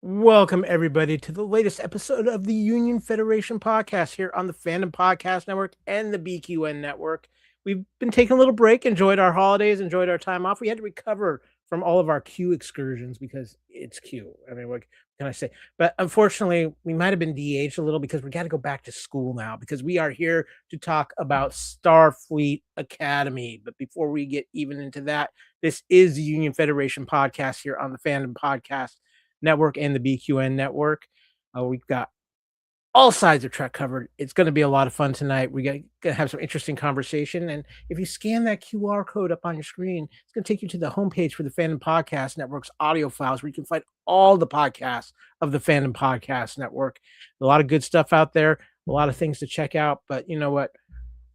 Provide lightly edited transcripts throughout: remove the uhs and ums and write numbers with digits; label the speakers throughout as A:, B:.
A: Welcome, everybody, to the latest episode of the Union Federation podcast here on the Fandom Podcast Network and the BQN Network. We've been taking a little break, enjoyed our holidays, enjoyed our time off. We had to recover from all of our Q excursions because it's Q. I mean, what can I say? But unfortunately, we might have been DH'd a little because we got to go back to school now because we are here to talk about Starfleet Academy. But before we get even into that, this is the Union Federation podcast here on the Fandom Podcast Network and the BQN Network. We've got all sides of Trek covered. It's going to be a lot of fun tonight. We're going to have some interesting conversation. And if you scan that QR code up on your screen, it's going to take you to the homepage for the Fandom Podcast Network's audio files where you can find all the podcasts of the Fandom Podcast Network. A lot of good stuff out there, a lot of things to check out. But you know what?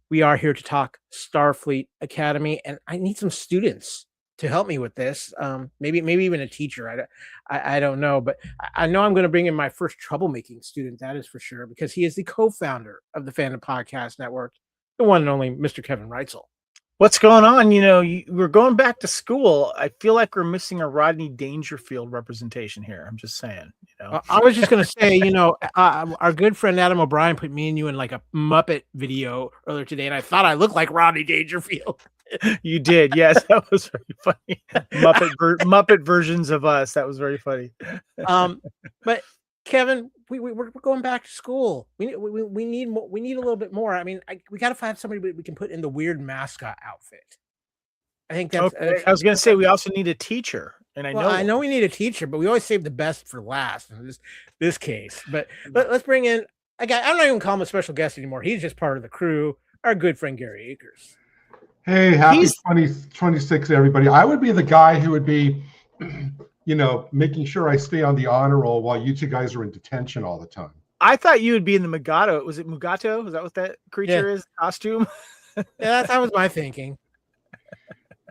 A: We are here to talk Starfleet Academy, and I need some students to help me with this. Maybe even a teacher. I don't know, but I know I'm going to bring in my first troublemaking student. That is for sure, because he is the co-founder of the Fandom Podcast Network, the one and only Mr. Kevin Reitzel.
B: What's going on? We're going back to school. I feel like we're missing a Rodney Dangerfield representation here. I'm just saying.
A: I was just going to say, our good friend Adam O'Brien put me and you in like a Muppet video earlier today, and I thought I looked like Rodney Dangerfield.
B: You did, yes. That was very funny. Muppet versions of us. That was very funny.
A: But Kevin, we're going back to school. We need more, we need a little bit more. I mean, we got to find somebody we can put in the weird mascot outfit. I think that's.
B: Okay. I was going to say we also need a teacher, and
A: I know we need a teacher, but we always save the best for last in this case. But let's bring in a guy. I'm not even calling him a special guest anymore. He's just part of the crew. Our good friend Gary Akers.
C: Hey, happy 2026, everybody. I would be the guy who would be, making sure I stay on the honor roll while you two guys are in detention all the time.
B: I thought you would be in the Mugato. Was it Mugato? Is that what that creature is? Costume?
A: Yeah, that was my thinking.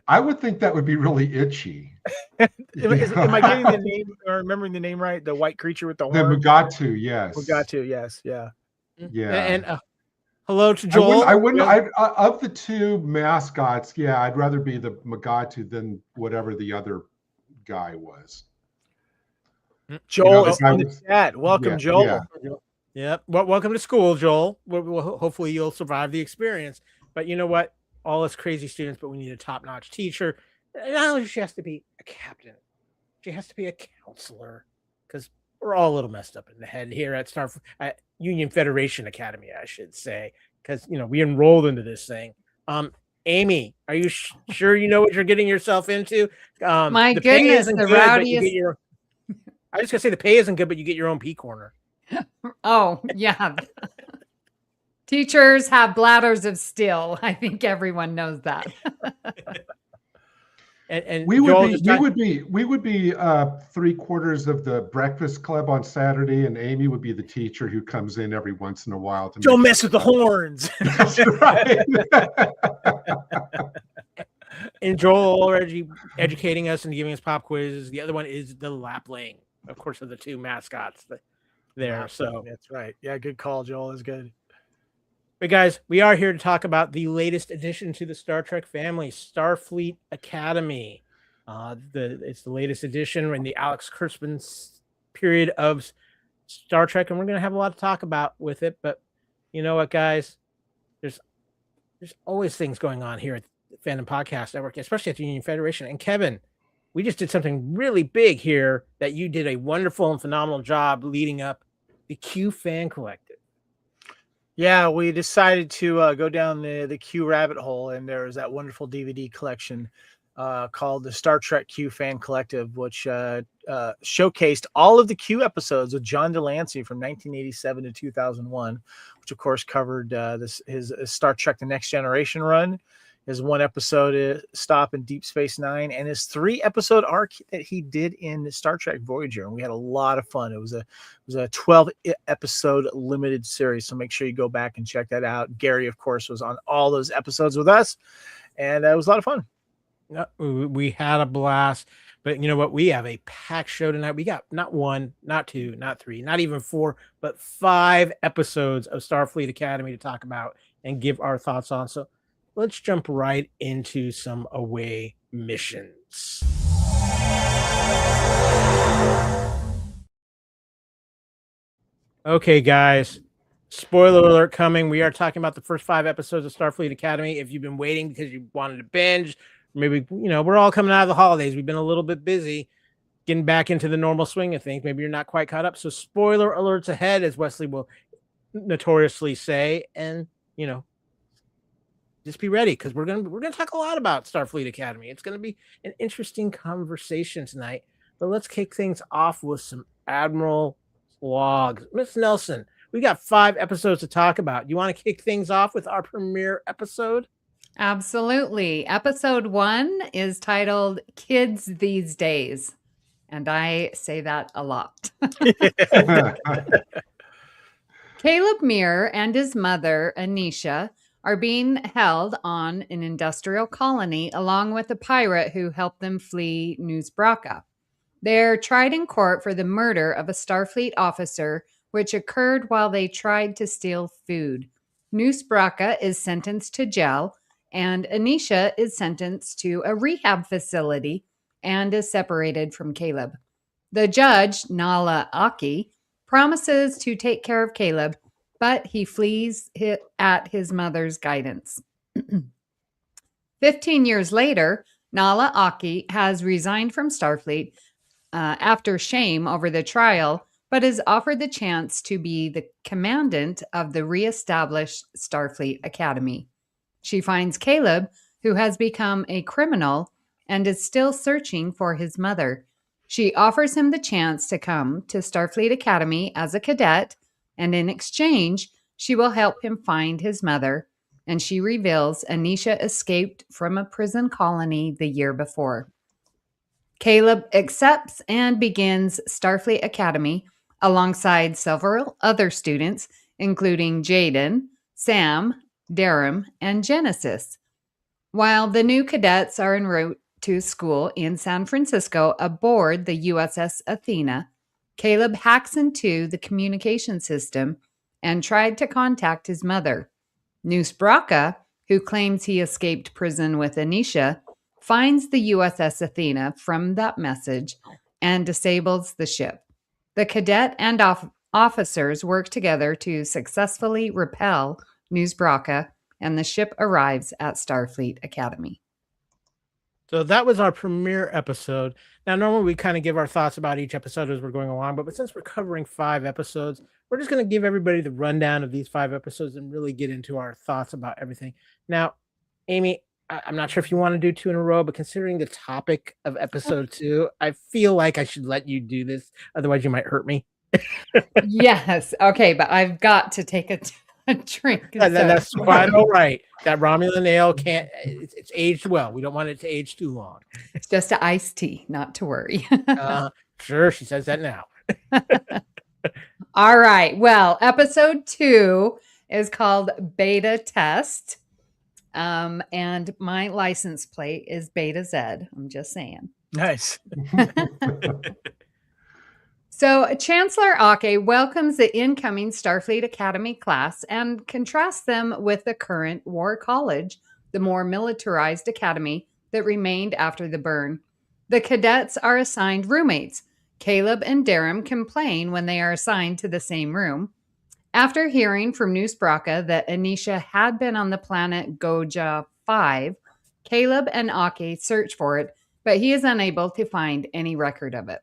C: I would think that would be really itchy.
B: Am I getting the name or remembering the name right? The white creature with the horn?
C: The Mugatu, yes.
B: Mugatu, yes. Yeah.
C: Yeah.
A: And hello to Joel.
C: I wouldn't. Of the two mascots, I'd rather be the Mugatu than whatever the other guy was.
B: Joel is in the chat. Welcome, Joel.
A: Yeah. Well, welcome to school, Joel. Hopefully you'll survive the experience. But you know what? All us crazy students, but we need a top-notch teacher. Not only she has to be a captain, she has to be a counselor, because we're all a little messed up in the head here at Union Federation Academy, I should say, because we enrolled into this thing. Amy, are you sure you know what you're getting yourself into?
D: My goodness, the rowdiest.
A: I was just gonna say the pay isn't good, but you get your own pee corner.
D: Oh yeah. Teachers have bladders of steel. I think everyone knows that.
C: And we would be 3/4 of the Breakfast Club on Saturday, and Amy would be the teacher who comes in every once in a while to
B: don't mess with the horns.
C: That's right.
A: And Joel already educating us and giving us pop quizzes. The other one is the Lapling, of course, of the two mascots there. So
B: that's right. Yeah, good call, Joel. Is good.
A: But guys, we are here to talk about the latest addition to the Star Trek family, Starfleet Academy. It's the latest edition in the Alex Kurtzman period of Star Trek, and we're going to have a lot to talk about with it. But you know what, guys? There's always things going on here at the Fandom Podcast Network, especially at the Union Federation. And Kevin, we just did something really big here that you did a wonderful and phenomenal job leading up, the Q Fan Collective.
B: Yeah, we decided to go down the Q rabbit hole, and there was that wonderful DVD collection called the Star Trek Q Fan Collective, which showcased all of the Q episodes with John Delancey from 1987 to 2001, which of course covered his Star Trek: The Next Generation run, his one episode stop in Deep Space Nine, and his 3-episode arc that he did in Star Trek Voyager. And we had a lot of fun. It was a 12-episode limited series, so make sure you go back and check that out. Gary, of course, was on all those episodes with us, and it was a lot of fun.
A: We had a blast. But you know what? We have a packed show tonight. We got not 1, not 2, not 3, not even 4, but 5 episodes of Starfleet Academy to talk about and give our thoughts on. So let's jump right into some away missions. Okay, guys. Spoiler alert coming. We are talking about the first 5 episodes of Starfleet Academy. If you've been waiting because you wanted to binge, maybe, we're all coming out of the holidays. We've been a little bit busy getting back into the normal swing of things. Maybe you're not quite caught up. So spoiler alerts ahead, as Wesley will notoriously say. And, just be ready because we're gonna talk a lot about Starfleet Academy. It's gonna be an interesting conversation tonight. But let's kick things off with some Admiral logs. Miss Nelson, we got 5 episodes to talk about. You want to kick things off with our premiere episode?
D: Absolutely. Episode 1 is titled Kids These Days. And I say that a lot. Caleb Muir and his mother, Anisha, are being held on an industrial colony along with a pirate who helped them flee Newsbraka. They're tried in court for the murder of a Starfleet officer, which occurred while they tried to steal food. Newsbraka is sentenced to jail, and Anisha is sentenced to a rehab facility and is separated from Caleb. The judge, Nala Aki, promises to take care of Caleb, but he flees at his mother's guidance. 15 years later, Nala Aki has resigned from Starfleet after shame over the trial, but is offered the chance to be the commandant of the reestablished Starfleet Academy. She finds Caleb, who has become a criminal and is still searching for his mother. She offers him the chance to come to Starfleet Academy as a cadet, and in exchange, she will help him find his mother, and she reveals Anisha escaped from a prison colony the year before. Caleb accepts and begins Starfleet Academy alongside several other students, including Jaden, Sam, Darum, and Genesis. While the new cadets are en route to school in San Francisco aboard the USS Athena, Caleb hacks into the communication system and tried to contact his mother. Newsbraka, who claims he escaped prison with Anisha, finds the USS Athena from that message and disables the ship. The cadet and officers work together to successfully repel Newsbraka, and the ship arrives at Starfleet Academy.
A: So that was our premiere episode. Now, normally we kind of give our thoughts about each episode as we're going along, but since we're covering 5 episodes, we're just going to give everybody the rundown of these 5 episodes and really get into our thoughts about everything. Now, Amy, I'm not sure if you want to do 2 in a row, but considering the topic of episode 2, I feel like I should let you do this. Otherwise, you might hurt me.
D: Yes. Okay, but I've got to take a drink.
A: That's quite all right. That Romulan ale it's aged well. We don't want it to age too long.
D: It's just an iced tea, not to worry.
A: Sure, she says that now.
D: All right. Well, episode 2 is called Beta Test. And my license plate is Beta Z. I'm just saying.
B: Nice.
D: So Chancellor Ake welcomes the incoming Starfleet Academy class and contrasts them with the current War College, the more militarized academy that remained after the burn. The cadets are assigned roommates. Caleb and Darum complain when they are assigned to the same room. After hearing from Newsbraka that Anisha had been on the planet Goja 5, Caleb and Ake search for it, but he is unable to find any record of it.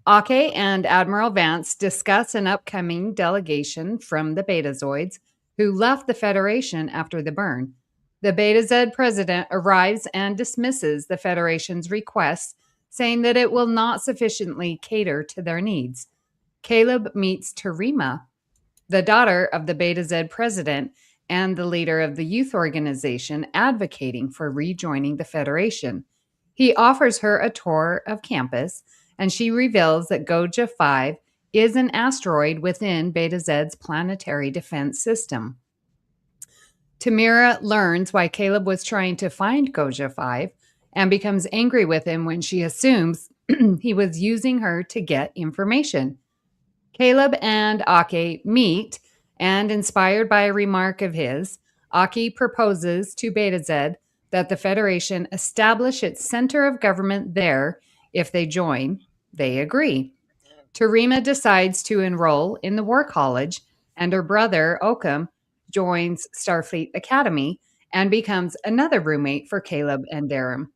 D: Ake and Admiral Vance discuss an upcoming delegation from the Betazoids who left the Federation after the burn. The Beta Z president arrives and dismisses the Federation's request, saying that it will not sufficiently cater to their needs. Caleb meets Terima, the daughter of the Beta Z president and the leader of the youth organization advocating for rejoining the Federation. He offers her a tour of campus, and she reveals that Goja 5 is an asteroid within Beta Z's planetary defense system. Tamira learns why Caleb was trying to find Goja 5 and becomes angry with him when she assumes he was using her to get information. Caleb and Ake meet, and inspired by a remark of his, Ake proposes to Beta Z that the Federation establish its center of government there. If they join, they agree. Tarima decides to enroll in the War College, and her brother, Oakham, joins Starfleet Academy and becomes another roommate for Caleb and Darum.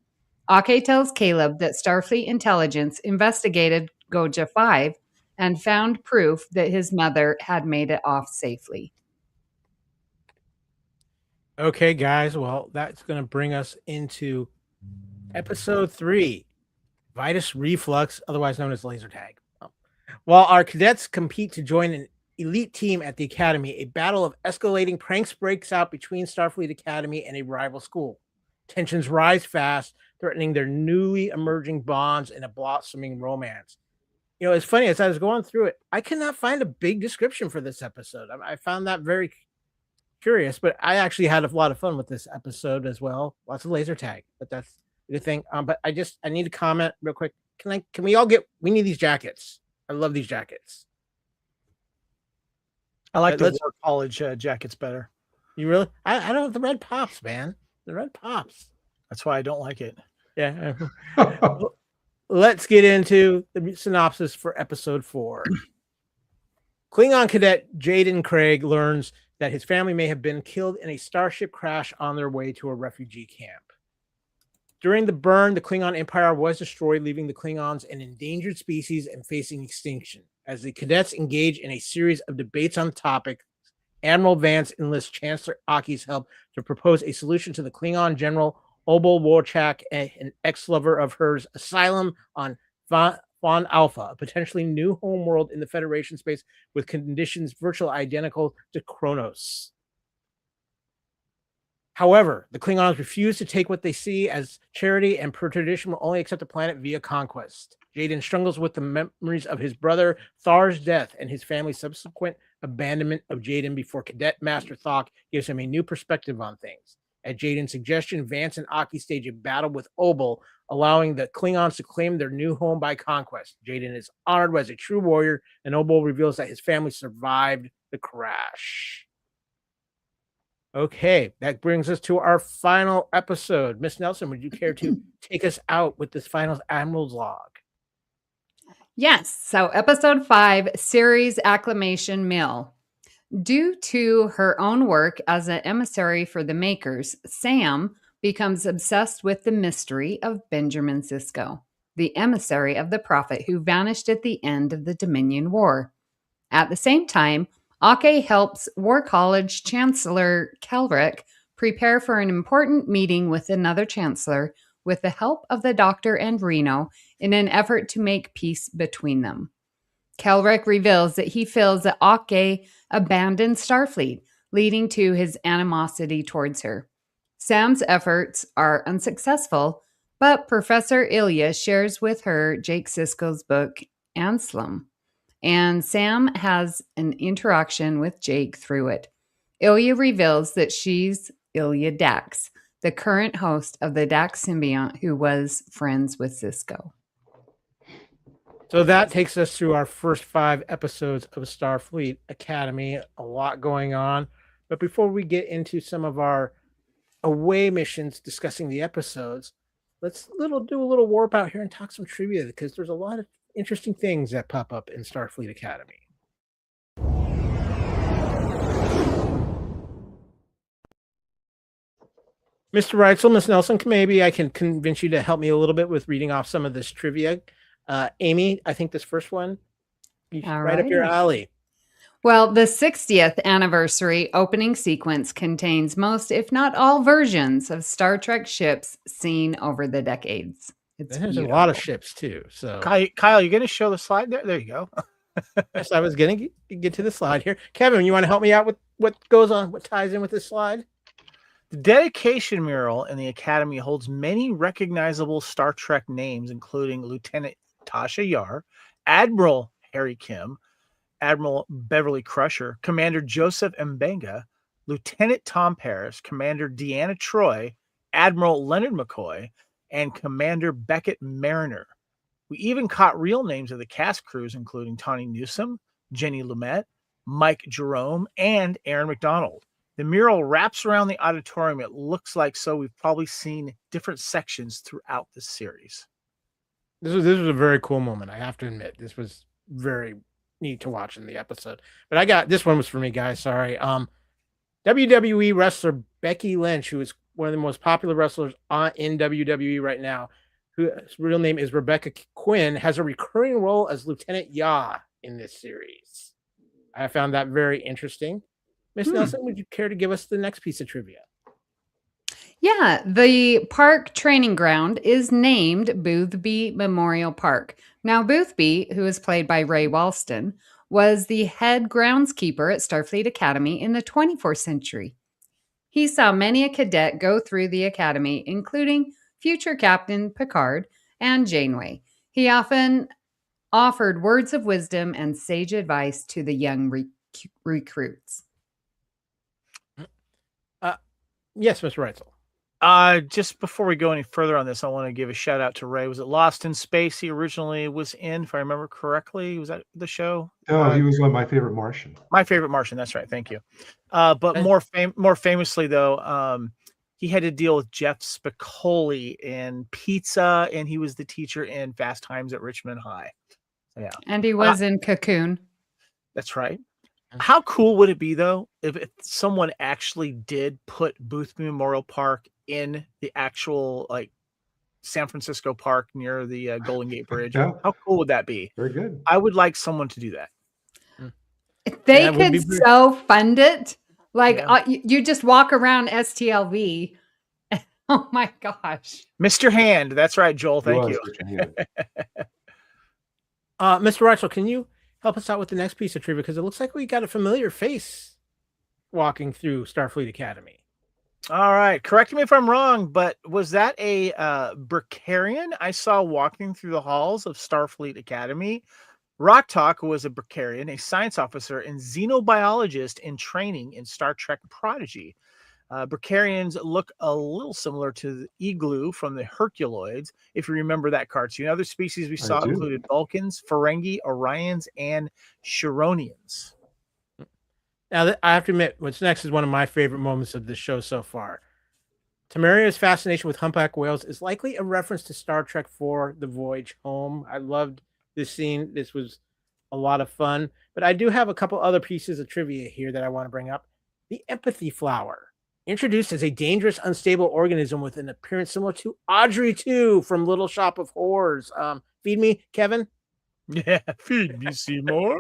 D: Ake tells Caleb that Starfleet intelligence investigated Goja 5 and found proof that his mother had made it off safely.
A: Okay, guys. Well, that's going to bring us into episode 3, Vitus Reflux, otherwise known as laser tag. While our cadets compete to join an elite team at the academy, a battle of escalating pranks breaks out between Starfleet Academy and a rival school. Tensions rise fast, threatening their newly emerging bonds and a blossoming romance. You know, it's funny, as I was going through it, I could not find a big description for this episode. I found that very curious, but I actually had a lot of fun with this episode as well. Lots of laser tag, but that's the thing. But I need to comment real quick. Can we all we need these jackets. I love these jackets.
B: I like the War College jackets better.
A: You really? I don't have the red pops, man. The red pops.
B: That's why I don't like it.
A: Yeah. Let's get into the synopsis for episode 4. Klingon cadet Jaden Craig learns that his family may have been killed in a starship crash on their way to a refugee camp. During the burn, the Klingon Empire was destroyed, leaving the Klingons an endangered species and facing extinction. As the cadets engage in a series of debates on the topic, Admiral Vance enlists Chancellor Aki's help to propose a solution to the Klingon General Obel Warchak, an ex-lover of hers, asylum on Fawn Alpha, a potentially new homeworld in the Federation space with conditions virtually identical to Kronos. However, the Klingons refuse to take what they see as charity and per tradition will only accept the planet via conquest. Jaden struggles with the memories of his brother Thar's death and his family's subsequent abandonment of Jaden before Cadet Master Thok gives him a new perspective on things. At Jaden's suggestion, Vance and Aki stage a battle with Obel, allowing the Klingons to claim their new home by conquest. Jaden is honored as a true warrior, and Obel reveals that his family survived the crash. Okay, that brings us to our final episode. Miss Nelson, would you care to take us out with this final Admiral's log?
D: Yes. So episode 5, series acclamation mill. Due to her own work as an emissary for the Makers, Sam becomes obsessed with the mystery of Benjamin Sisko, the emissary of the Prophet who vanished at the end of the Dominion War. At the same time, Ake helps War College Chancellor Kelrick prepare for an important meeting with another chancellor with the help of the Doctor and Reno in an effort to make peace between them. Kelrick reveals that he feels that Ake abandoned Starfleet, leading to his animosity towards her. Sam's efforts are unsuccessful, but Professor Ilya shares with her Jake Sisko's book, Anselm, and Sam has an interaction with Jake through it. Ilya reveals that she's Ilya Dax, the current host of the Dax symbiont who was friends with Sisko.
A: So that takes us through our first 5 episodes of Starfleet Academy. A lot going on. But before we get into some of our away missions discussing the episodes, let's do a little warp out here and talk some trivia, because there's a lot of interesting things that pop up in Starfleet Academy. Mr. Reitzel, Miss Nelson, maybe I can convince you to help me a little bit with reading off some of this trivia. Amy, I think this first one, right up your alley.
D: Well, the 60th anniversary opening sequence contains most, if not all, versions of Star Trek ships seen over the decades.
A: There's a lot of ships too. So,
B: Kyle, you going to show the slide there? There you go.
A: Yes, I was going to get to the slide here. Kevin, you want to help me out with what goes on, what ties in with this slide?
B: The dedication mural in the Academy holds many recognizable Star Trek names, including Lieutenant Tasha Yar, Admiral Harry Kim, Admiral Beverly Crusher, Commander Joseph Mbenga, Lieutenant Tom Paris, Commander Deanna Troy, Admiral Leonard McCoy, and Commander Beckett Mariner. We even caught real names of the cast crews, including Tawny Newsome, Jenny Lumet, Mike Jerome, and Aaron McDonald. The mural wraps around the auditorium. It looks like so we've probably seen different sections throughout this series.
A: This was a very cool moment, I have to admit. This was very neat to watch in the episode. But I got this one was for me, guys. Sorry. WWE wrestler Becky Lynch, who is one of the most popular wrestlers in WWE right now, whose real name is Rebecca Quinn, has a recurring role as Lieutenant Ya in this series. I found that very interesting. Miss Nelson, would you care to give us the next piece of trivia?
D: Yeah, the park training ground is named Boothby Memorial Park. Now, Boothby, who is played by Ray Walston, was the head groundskeeper at Starfleet Academy in the 24th century. He saw many a cadet go through the academy, including future Captain Picard and Janeway. He often offered words of wisdom and sage advice to the young recruits.
A: Yes, Mr. Reitzel.
B: Just before we go any further on this, I want to give a shout out to Ray. Was it Lost in Space he originally was in, if I remember correctly? Was that the show?
C: No, he was My Favorite Martian.
B: My Favorite Martian, that's right. Thank you. But more famously, though, he had to deal with Jeff Spicoli in Pizza, and he was the teacher in Fast Times at Richmond High. So, yeah.
D: And he was in Cocoon.
B: That's right. How cool would it be, though, if someone actually did put Boothby Memorial Park in the actual, like, San Francisco Park near the Golden Gate Bridge?
C: Yeah.
B: How cool would that be?
C: Very good.
B: I would like someone to do that.
D: They could so fund it. Like, you just walk around STLV. Oh, my gosh.
B: Mr. Hand. That's right, Joel. Thank you.
A: Mr. Reitzel, can you help us out with the next piece of trivia? Because it looks like we got a familiar face walking through Starfleet Academy.
B: All right. Correct me if I'm wrong, but was that a Bricarian I saw walking through the halls of Starfleet Academy? Rock Talk was a Bricarian, a science officer and xenobiologist in training in Star Trek Prodigy. Bricarians look a little similar to the Igloo from the Herculoids, if you remember that cartoon. Other species we saw included Vulcans, Ferengi, Orions, and Chironians.
A: Now, I have to admit, what's next is one of my favorite moments of the show so far. Tamaria's fascination with humpback whales is likely a reference to Star Trek IV, The Voyage Home. I loved this scene. This was a lot of fun. But I do have a couple other pieces of trivia here that I want to bring up. The empathy flower. Introduced as a dangerous, unstable organism with an appearance similar to Audrey 2 from Little Shop of Horrors. Feed me, Kevin.
B: Yeah, feed me, Seymour.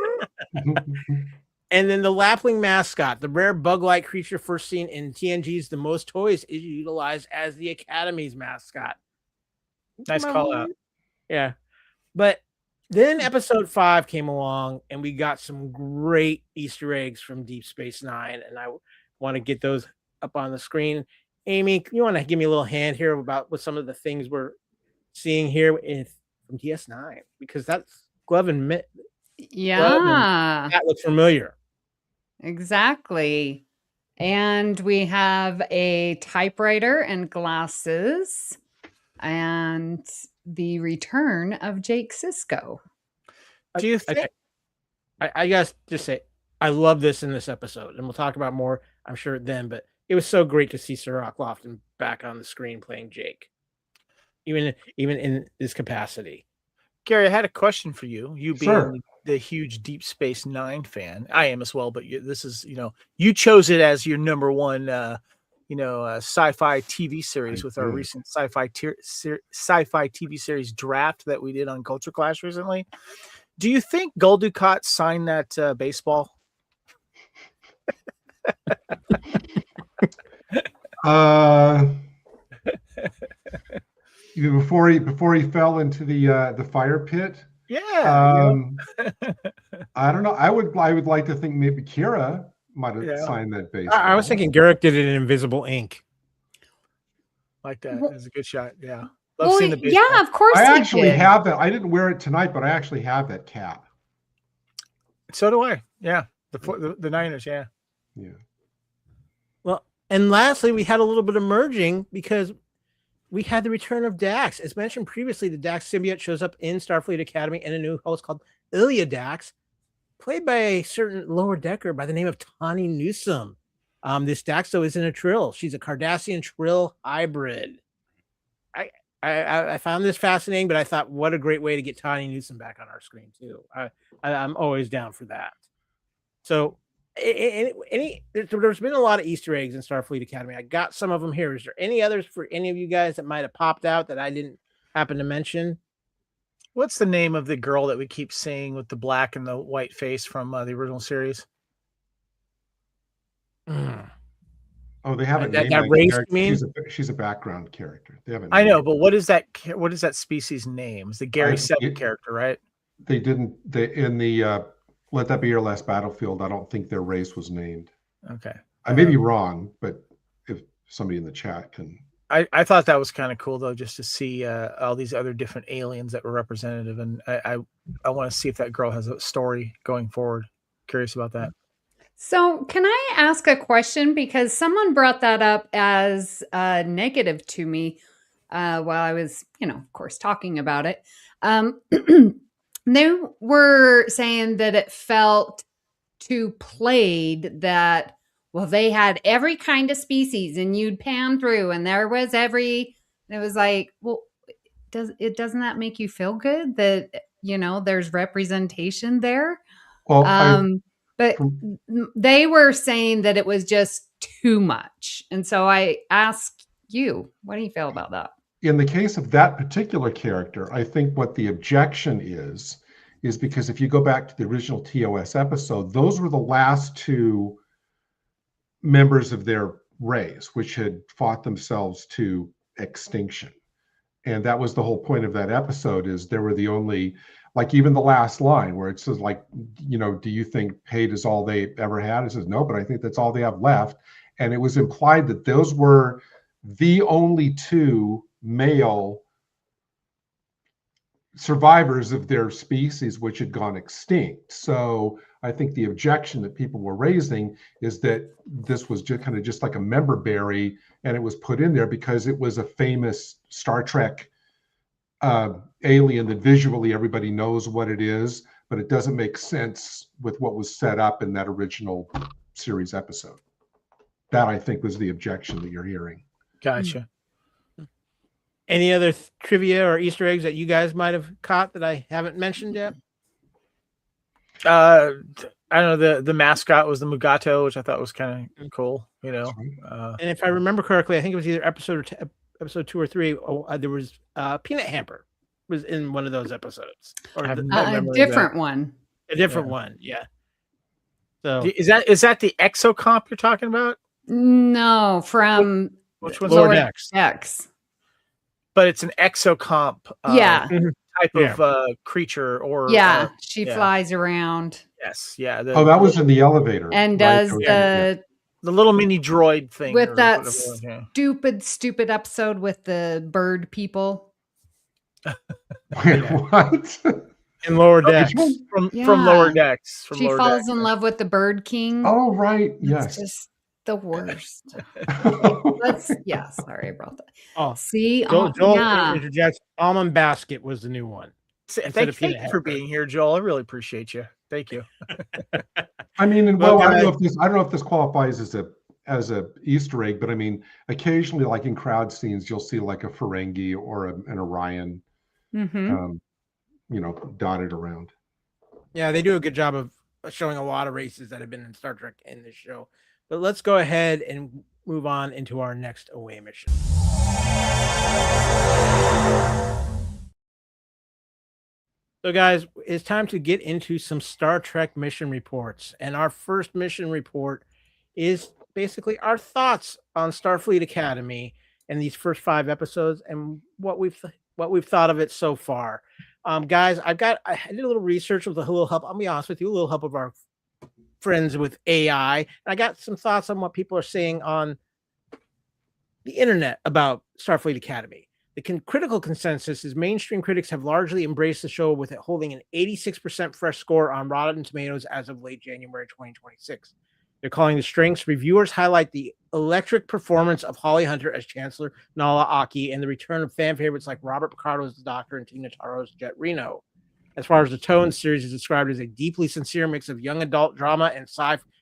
A: And then the Lapwing mascot, the rare bug-like creature first seen in TNG's The Most Toys, is utilized as the Academy's mascot.
B: Nice call out.
A: Yeah. But then episode 5 came along, and we got some great Easter eggs from Deep Space Nine, and I want to get those up on the screen. Amy, you want to give me a little hand here about what some of the things we're seeing here from DS9? Because that's Glove and Mitt.
D: Yeah.
A: That looks familiar.
D: Exactly. And we have a typewriter and glasses and the return of Jake Sisko.
B: Do you think?
A: I guess just say I love this in this episode, and we'll talk about more, I'm sure, then, but it was so great to see Sir Rock Lofton back on the screen playing Jake, even in this capacity.
B: Gary, I had a question for you. You being the huge Deep Space Nine fan, I am as well. But this is, you chose it as your number one, sci-fi TV series with our recent sci-fi TV series draft that we did on Culture Clash recently. Do you think Gul Dukat signed that baseball?
C: Before he fell into the fire pit.
B: Yeah.
C: I don't know. I would like to think maybe Kira might have signed that baseball.
A: I was thinking Garrick did it in invisible ink.
B: Like that. That's a good shot. Yeah.
D: Well, yeah, of course.
C: I actually have that. I didn't wear it tonight, but I actually have that cap.
B: So do I. Yeah. The Niners. Yeah.
C: Yeah.
A: Well, and lastly, we had a little bit of merging because we had the return of Dax. As mentioned previously, the Dax symbiote shows up in Starfleet Academy and a new host called Ilya Dax, played by a certain lower decker by the name of Tawny Newsome. This Dax, though, isn't a Trill. She's a Cardassian Trill hybrid. I found this fascinating, but I thought, what a great way to get Tawny Newsom back on our screen too. I'm always down for that. So, there's been a lot of Easter eggs in Starfleet Academy. I got some of them here. Is there any others for any of you guys that might have popped out that I didn't happen to mention?
B: What's the name of the girl that we keep seeing with the black and the white face from the original series?
C: Oh, they haven't
A: that
C: named
A: race,
C: character.
A: you mean?
C: She's a background character. They haven't.
B: I know, but what is that species name? It's the Gary Seven character, right?
C: They didn't. In the Let That Be Your Last Battlefield, I don't think their race was named.
B: Okay,
C: I may be wrong, but if somebody in the chat can.
B: I thought that was kind of cool though, just to see all these other different aliens that were representative, and I want to see if that girl has a story going forward. Curious about that.
D: So can I ask a question? Because someone brought that up as negative to me while I was, of course, talking about it. They were saying that it felt too played, that, well, they had every kind of species and you'd pan through and there was it was like, well, doesn't that make you feel good that, there's representation there?
C: Well,
D: but they were saying that it was just too much. And so I asked you, what do you feel about that?
C: In the case of that particular character, I think what the objection is because if you go back to the original TOS episode, those were the last two members of their race, which had fought themselves to extinction. And that was the whole point of that episode, is they were the only, like even the last line where it says, like, do you think Pate is all they ever had? It says, no, but I think that's all they have left. And it was implied that those were the only two male survivors of their species which had gone extinct. So I think the objection that people were raising is that this was just kind of just like a member berry, and it was put in there because it was a famous Star Trek alien that visually everybody knows what it is, but it doesn't make sense with what was set up in that original series episode. That, I think, was the objection that you're hearing.
B: Gotcha.
A: Any other trivia or Easter eggs that you guys might have caught that I haven't mentioned yet?
B: I don't know. The mascot was the Mugato, which I thought was kind of cool.
A: And if I remember correctly, I think it was either episode 2 or 3. There was Peanut Hamper was in one of those episodes, or
D: a different one.
A: A different one, yeah. So
B: is that the exocomp you're talking about?
D: No, from
B: which one's
A: Lower Decks?
D: Decks.
B: But it's an exocomp. Type of creature, or
D: she flies around.
B: Yes, yeah.
C: That was in the elevator,
D: and does the
B: little mini droid thing
D: with that stupid episode with the bird people.
C: Wait, what?
A: In Lower Decks,
B: from Lower Decks.
D: She falls in love with the Bird King.
C: Oh, right. Yes.
D: It's just the worst. Sorry about that.
A: Oh,
D: see,
A: Joel interjects. Almond Basket was the new one.
B: Thank you for being here, Joel. I really appreciate you. Thank you.
C: I mean, I don't know if this qualifies as a Easter egg, but I mean, occasionally, like in crowd scenes, you'll see like a Ferengi or an Orion, dotted around.
A: Yeah, they do a good job of showing a lot of races that have been in Star Trek in this show. But let's go ahead and move on into our next away mission. So, guys, it's time to get into some Star Trek mission reports. And our first mission report is basically our thoughts on Starfleet Academy and these first 5 episodes and what we've thought of it so far. Guys, I did a little research with a little help. I'll be honest with you, a little help of our friends with AI. And I got some thoughts on what people are saying on the internet about Starfleet Academy. The critical consensus is mainstream critics have largely embraced the show, with it holding an 86% fresh score on Rotten Tomatoes as of late January 2026. They're calling the strengths. Reviewers highlight the electric performance of Holly Hunter as Chancellor Nala Aki and the return of fan favorites like Robert Picardo as the Doctor and Tina Taro's Jet Reno. As far as the tone, the series is described as a deeply sincere mix of young adult drama and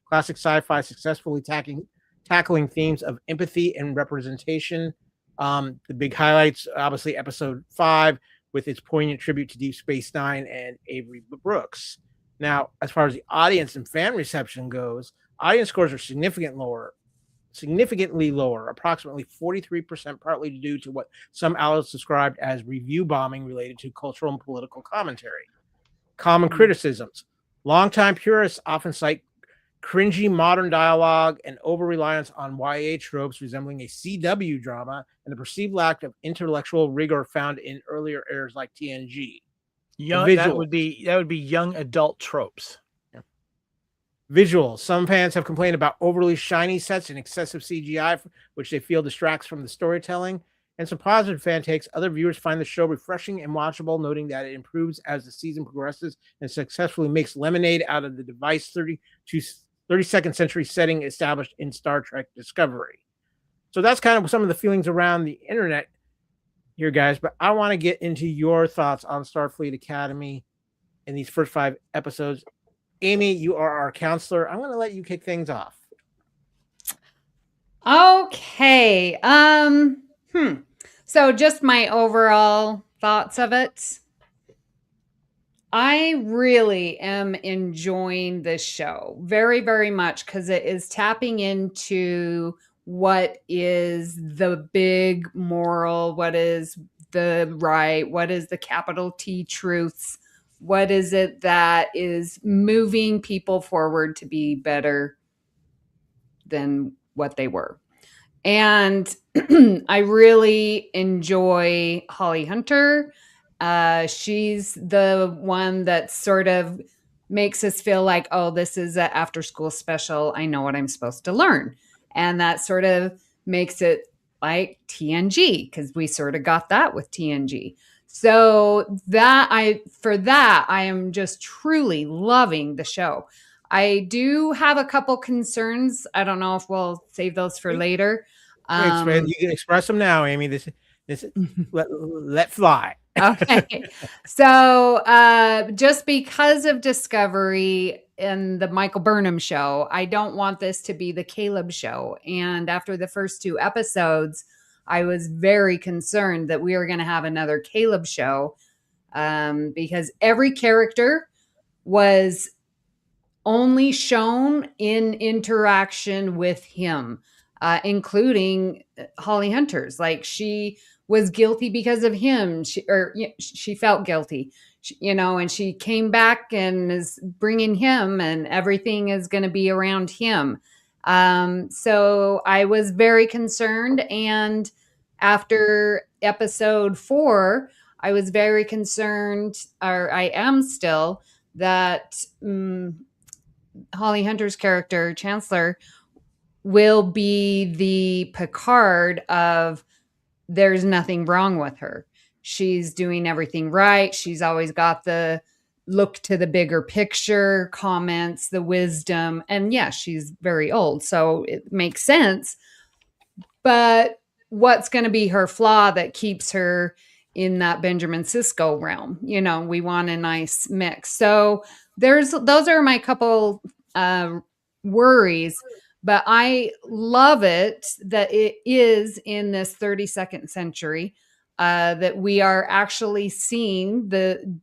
A: classic sci-fi, successfully tackling themes of empathy and representation. The big highlights, obviously, episode 5 with its poignant tribute to Deep Space Nine and Avery Brooks. Now, as far as the audience and fan reception goes, audience scores are significantly lower, approximately 43%, partly due to what some outlets described as review bombing related to cultural and political commentary. Common criticisms. Longtime purists often cite cringy modern dialogue and over-reliance on YA tropes resembling a CW drama and a perceived lack of intellectual rigor found in earlier eras like TNG.
B: That would be young adult tropes.
A: Visuals. Some fans have complained about overly shiny sets and excessive CGI, which they feel distracts from the storytelling. And some positive fan takes. Other viewers find the show refreshing and watchable, noting that it improves as the season progresses and successfully makes lemonade out of the device 32nd century setting established in Star Trek Discovery. So that's kind of some of the feelings around the internet here, guys. But I want to get into your thoughts on Starfleet Academy in these first 5 episodes. Amy, you are our counselor. I'm going to let you kick things off.
D: Okay. So just my overall thoughts of it. I really am enjoying this show very, very much because it is tapping into what is the big moral, what is the right, what is the capital T truths, what is it that is moving people forward to be better than what they were. And I really enjoy Holly Hunter. She's the one that sort of makes us feel like, oh, this is an after school special. I know what I'm supposed to learn. And that sort of makes it like TNG, because we sort of got that with TNG. So I am just truly loving the show. I do have a couple concerns. I don't know if we'll save those for later.
A: You can express them now, Amy. This let fly.
D: Okay. So just because of Discovery and the Michael Burnham show, I don't want this to be the Caleb show. And after the first 2 episodes, I was very concerned that we were going to have another Caleb show because every character was only shown in interaction with him, including Holly Hunter's. Like, she was guilty because of him. She felt guilty, and she came back and is bringing him, and everything is going to be around him. So I was very concerned. And after episode 4, I was very concerned, or I am still, that Holly Hunter's character, Chancellor, will be the Picard of there's nothing wrong with her. She's doing everything right. She's always got the look to the bigger picture comments, the wisdom. And yeah, she's very old, so it makes sense. But what's going to be her flaw that keeps her in that Benjamin Sisko realm? We want a nice mix. So those are my couple worries. But I love it that it is in this 32nd century, that we are actually seeing the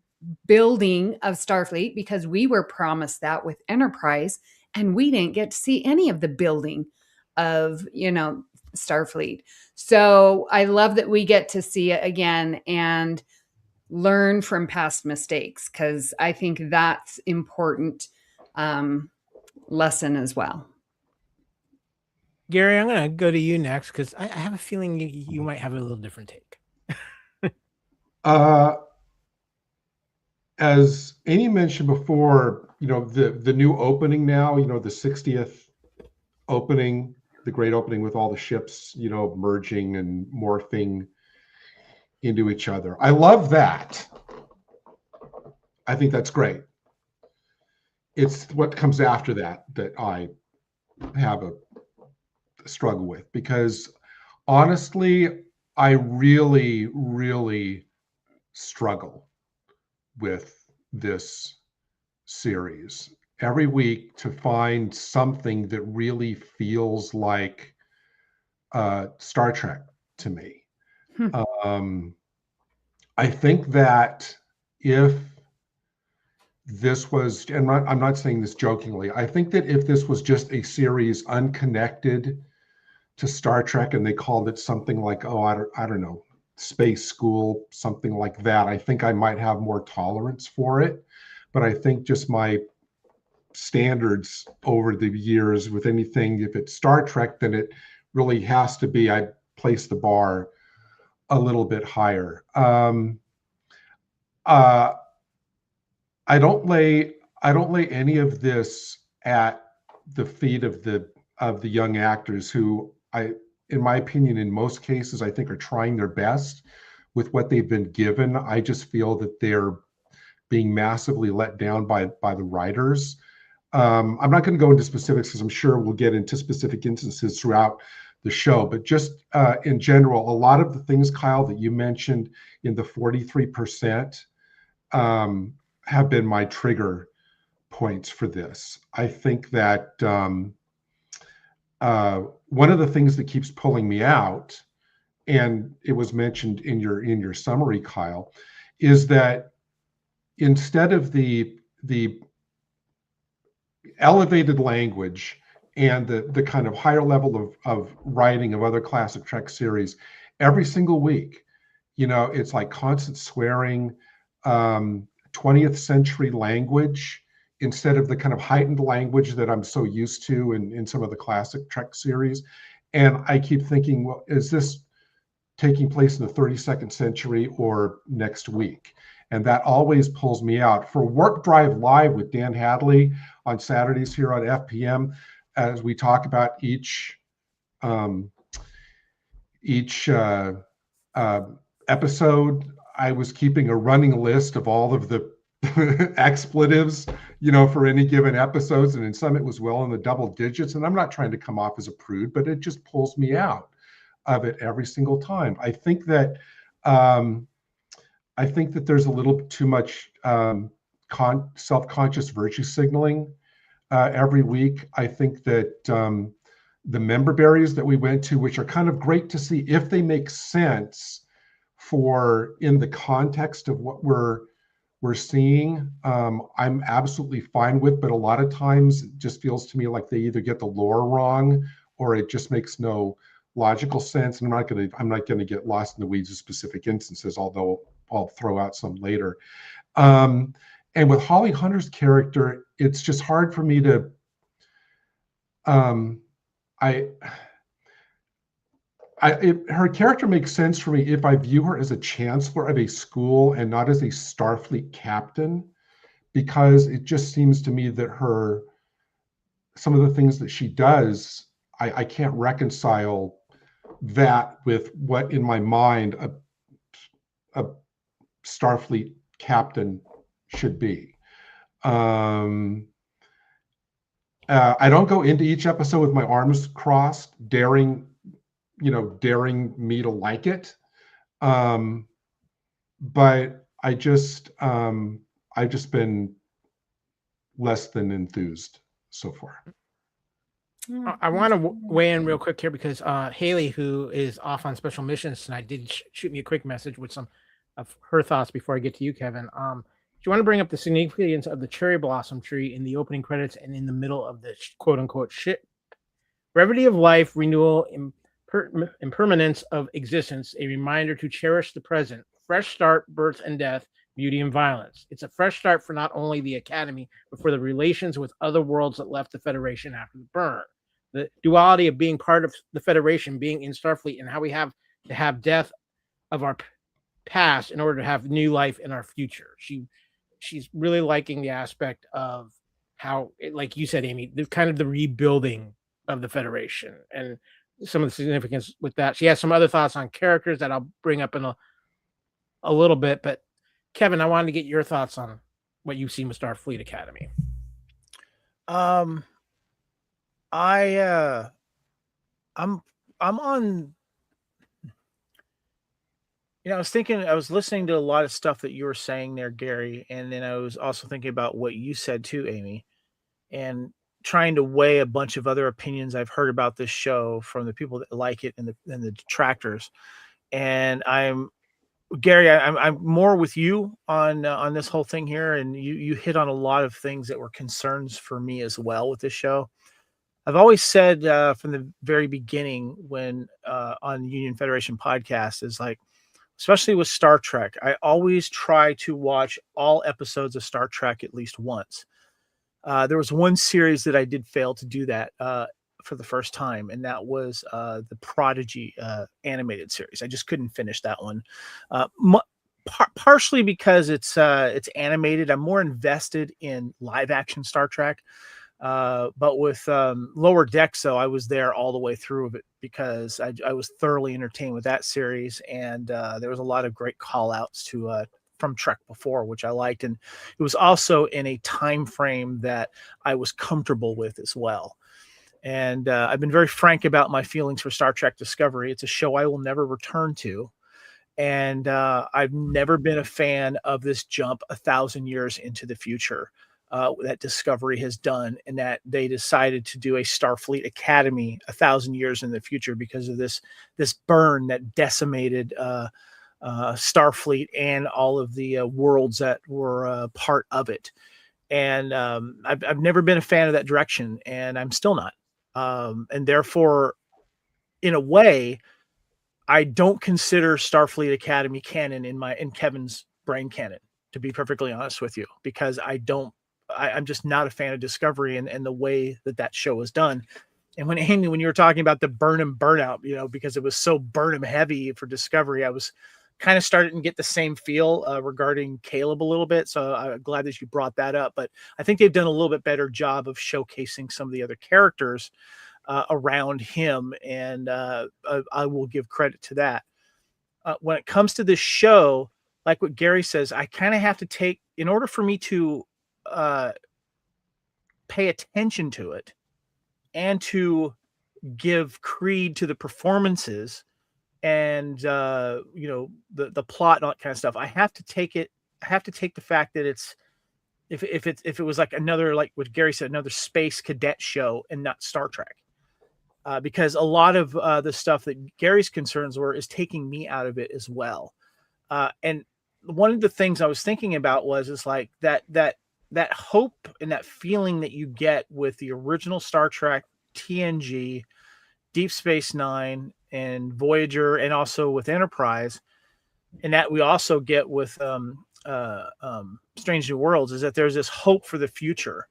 D: building of Starfleet, because we were promised that with Enterprise, and we didn't get to see any of the building of, Starfleet. So I love that we get to see it again and learn from past mistakes, because I think that's important lesson as well.
A: Gary, I'm going to go to you next because I have a feeling you might have a little different take.
C: As Amy mentioned before, the new opening now, the 60th opening, the great opening with all the ships, merging and morphing into each other. I love that. I think that's great. It's what comes after that I have a struggle with, because honestly, I really, really struggle with this series every week to find something that really feels like Star Trek to me. I think that if this was, and I'm not saying this jokingly, I think that if this was just a series unconnected to Star Trek and they called it something like, oh, I don't know, Space School, something like that, I think I might have more tolerance for it. But I think just my standards over the years with anything, if it's Star Trek, then it really has to be, I place the bar a little bit higher. I don't lay any of this at the feet of the young actors who, in my opinion, in most cases, I think are trying their best with what they've been given. I just feel that they're being massively let down by the writers. I'm not going to go into specifics because I'm sure we'll get into specific instances throughout the show, but just in general, a lot of the things, Kyle, that you mentioned in the 43% have been my trigger points for this. I think that one of the things that keeps pulling me out, and it was mentioned in your summary, Kyle, is that instead of the elevated language and the kind of higher level of writing of other classic Trek series, every single week, it's like constant swearing, 20th century language instead of the kind of heightened language that I'm so used to in some of the classic Trek series. And I keep thinking, well, is this taking place in the 32nd century or next week? And that always pulls me out. For Warp Drive Live with Dan Hadley on Saturdays here on FPM, as we talk about each episode, I was keeping a running list of all of the expletives, for any given episodes. And in some, it was well in the double digits. And I'm not trying to come off as a prude, but it just pulls me out of it every single time. I think that there's a little too much self-conscious virtue signaling every week. I think that the member berries that we went to, which are kind of great to see if they make sense for in the context of what we're seeing, I'm absolutely fine with, but a lot of times it just feels to me like they either get the lore wrong or it just makes no logical sense. And I'm not gonna get lost in the weeds of specific instances, although I'll throw out some later. And with Holly Hunter's character, it's just hard for me to, her character makes sense for me if I view her as a chancellor of a school and not as a Starfleet captain, because it just seems to me that some of the things that she does, I can't reconcile that with what in my mind a Starfleet captain should be. I don't go into each episode with my arms crossed, daring me to like it. But I've just been less than enthused so far.
A: I want to weigh in real quick here because Haley, who is off on special missions tonight, did shoot me a quick message with some of her thoughts before I get to you, Kevin. Do you want to bring up the significance of the cherry blossom tree in the opening credits and in the middle of the quote unquote ship? Brevity of life, renewal, impermanence of existence, a reminder to cherish the present, fresh start, birth and death, beauty and violence. It's a fresh start for not only the Academy, but for the relations with other worlds that left the Federation after the burn. The duality of being part of the Federation, being in Starfleet, and how we have to have death of our past in order to have new life in our future. She's really liking the aspect of how, like you said, Amy, the kind of the rebuilding of the Federation and some of the significance with that. She has some other thoughts on characters that I'll bring up in a little bit. But Kevin, I wanted to get your thoughts on what you've seen with Starfleet Academy.
B: I'm on. I was listening to a lot of stuff that you were saying there, Gary, and then I was also thinking about what you said too, Amy, and trying to weigh a bunch of other opinions I've heard about this show from the people that like it and the detractors. And Gary, I'm more with you on this whole thing here, and you hit on a lot of things that were concerns for me as well with this show. I've always said from the very beginning when on Union Federation podcast is like, especially with Star Trek, I always try to watch all episodes of Star Trek at least once. There was one series that I did fail to do that for the first time, and that was the Prodigy animated series. I just couldn't finish that one, partially because it's animated. I'm more invested in live action Star Trek, but with Lower Decks, so I was there all the way through of it because I was thoroughly entertained with that series, and there was a lot of great call outs to from Trek Before, which I liked, and it was also in a time frame that I was comfortable with as well. And I've been very frank about my feelings for Star Trek Discovery. It's a show I will never return to. And I've never been a fan of this jump 1,000 years into the future that Discovery has done, and that they decided to do a Starfleet Academy 1,000 years in the future because of this burn that decimated Starfleet and all of the worlds that were part of it. And I've never been a fan of that direction, and I'm still not. And therefore, in a way, I don't consider Starfleet Academy canon in Kevin's brain canon, to be perfectly honest with you, because I'm just not a fan of Discovery and the way that show was done. And when Amy, when you were talking about the Burnham burnout, because it was so Burnham heavy for Discovery, I was kind of starting to get the same feel regarding Caleb a little bit. So I'm glad that you brought that up. But I think they've done a little bit better job of showcasing some of the other characters around him. And I will give credit to that. When it comes to this show, like what Gary says, I kind of have to take, in order for me to pay attention to it and to give creed to the performances and the plot and all that kind of stuff, I have to take the fact that it's if it was like another, like what Gary said, another space cadet show and not Star Trek, because a lot of the stuff that Gary's concerns were is taking me out of it as well. And one of the things I was thinking about is like that hope and that feeling that you get with the original Star Trek, TNG, Deep Space Nine, and Voyager, and also with Enterprise, and that we also get with Strange New Worlds, is that there's this hope for the future,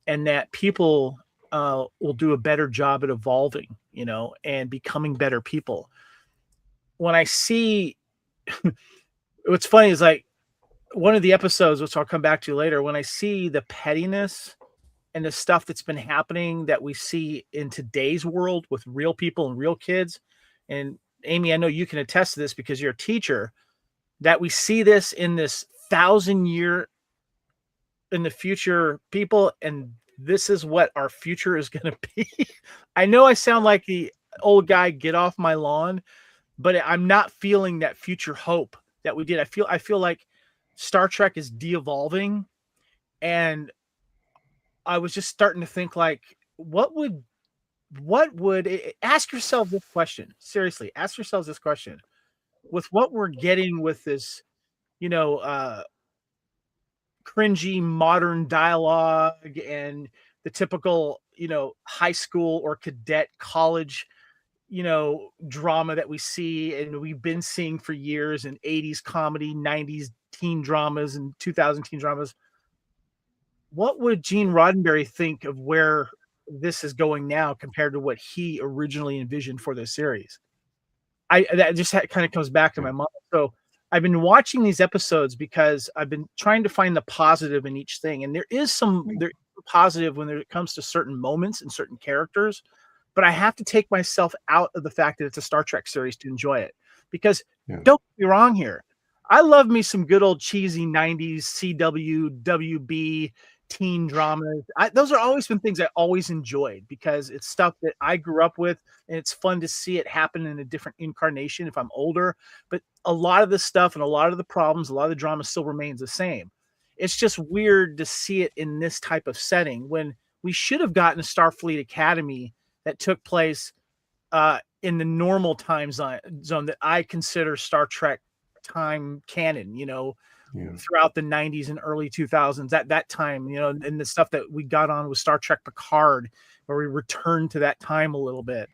B: and that people will do a better job at evolving, and becoming better people. When I see, what's funny is like one of the episodes, which I'll come back to later, when I see the pettiness and the stuff that's been happening that we see in today's world with real people and real kids. And Amy, I know you can attest to this because you're a teacher, that we see this in this 1,000-year in the future people. And this is what our future is going to be. I know I sound like the old guy, get off my lawn, but I'm not feeling that future hope that we did. I feel like Star Trek is de-evolving, and I was just starting to think like, what would ask yourself this question. Seriously, ask yourselves this question. With what we're getting with this, cringy modern dialogue and the typical, high school or cadet college, drama that we see and we've been seeing for years in 80s comedy, 90s teen dramas, and 2000 teen dramas. What would Gene Roddenberry think of where this is going now compared to what he originally envisioned for this series? That just kind of comes back to my mind. So I've been watching these episodes because I've been trying to find the positive in each thing. And there is positive when it comes to certain moments and certain characters, but I have to take myself out of the fact that it's a Star Trek series to enjoy it. Because don't get me wrong here, I love me some good old cheesy 90s CW, WB, teen dramas. Those are always been things I always enjoyed because it's stuff that I grew up with, and it's fun to see it happen in a different incarnation if I'm older. But a lot of the stuff and a lot of the problems, a lot of the drama still remains the same. It's just weird to see it in this type of setting when we should have gotten a Starfleet Academy that took place in the normal time zone that I consider Star Trek time canon, throughout the 90s and early 2000s, at that time, and the stuff that we got on with Star Trek Picard, where we returned to that time a little bit.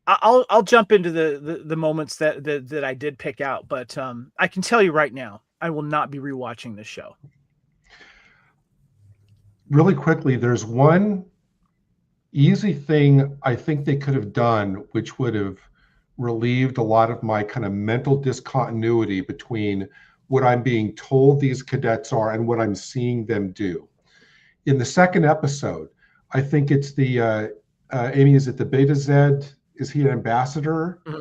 B: I'll jump into the moments that I did pick out, but I can tell you right now, I will not be rewatching this show.
C: Really quickly, there's one easy thing I think they could have done, which would have relieved a lot of my kind of mental discontinuity between what I'm being told these cadets are and what I'm seeing them do. In the second episode, I think it's the Amy, is it the Beta Z? Is he an ambassador? Mm-hmm.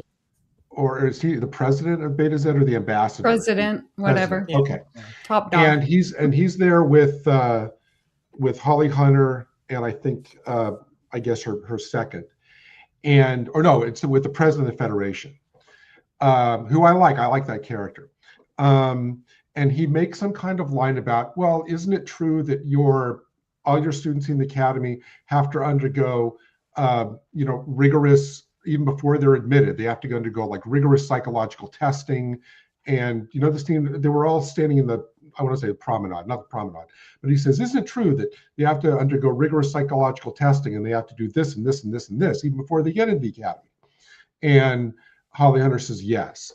C: Or is he the president of Beta Z or the ambassador?
D: President, whatever.
C: Okay.
D: Top dog.
C: And he's there with Holly Hunter, and I think I guess her second. It's with the president of the Federation, who I like. I like that character. And he makes some kind of line about, well, isn't it true that all your students in the academy have to undergo, rigorous, even before they're admitted, they have to undergo like rigorous psychological testing. And, this team, they were all standing in I want to say the promenade, not the promenade, but he says, isn't it true that they have to undergo rigorous psychological testing and they have to do this and this and this and this, even before they get into the academy? And Holly Hunter says, yes.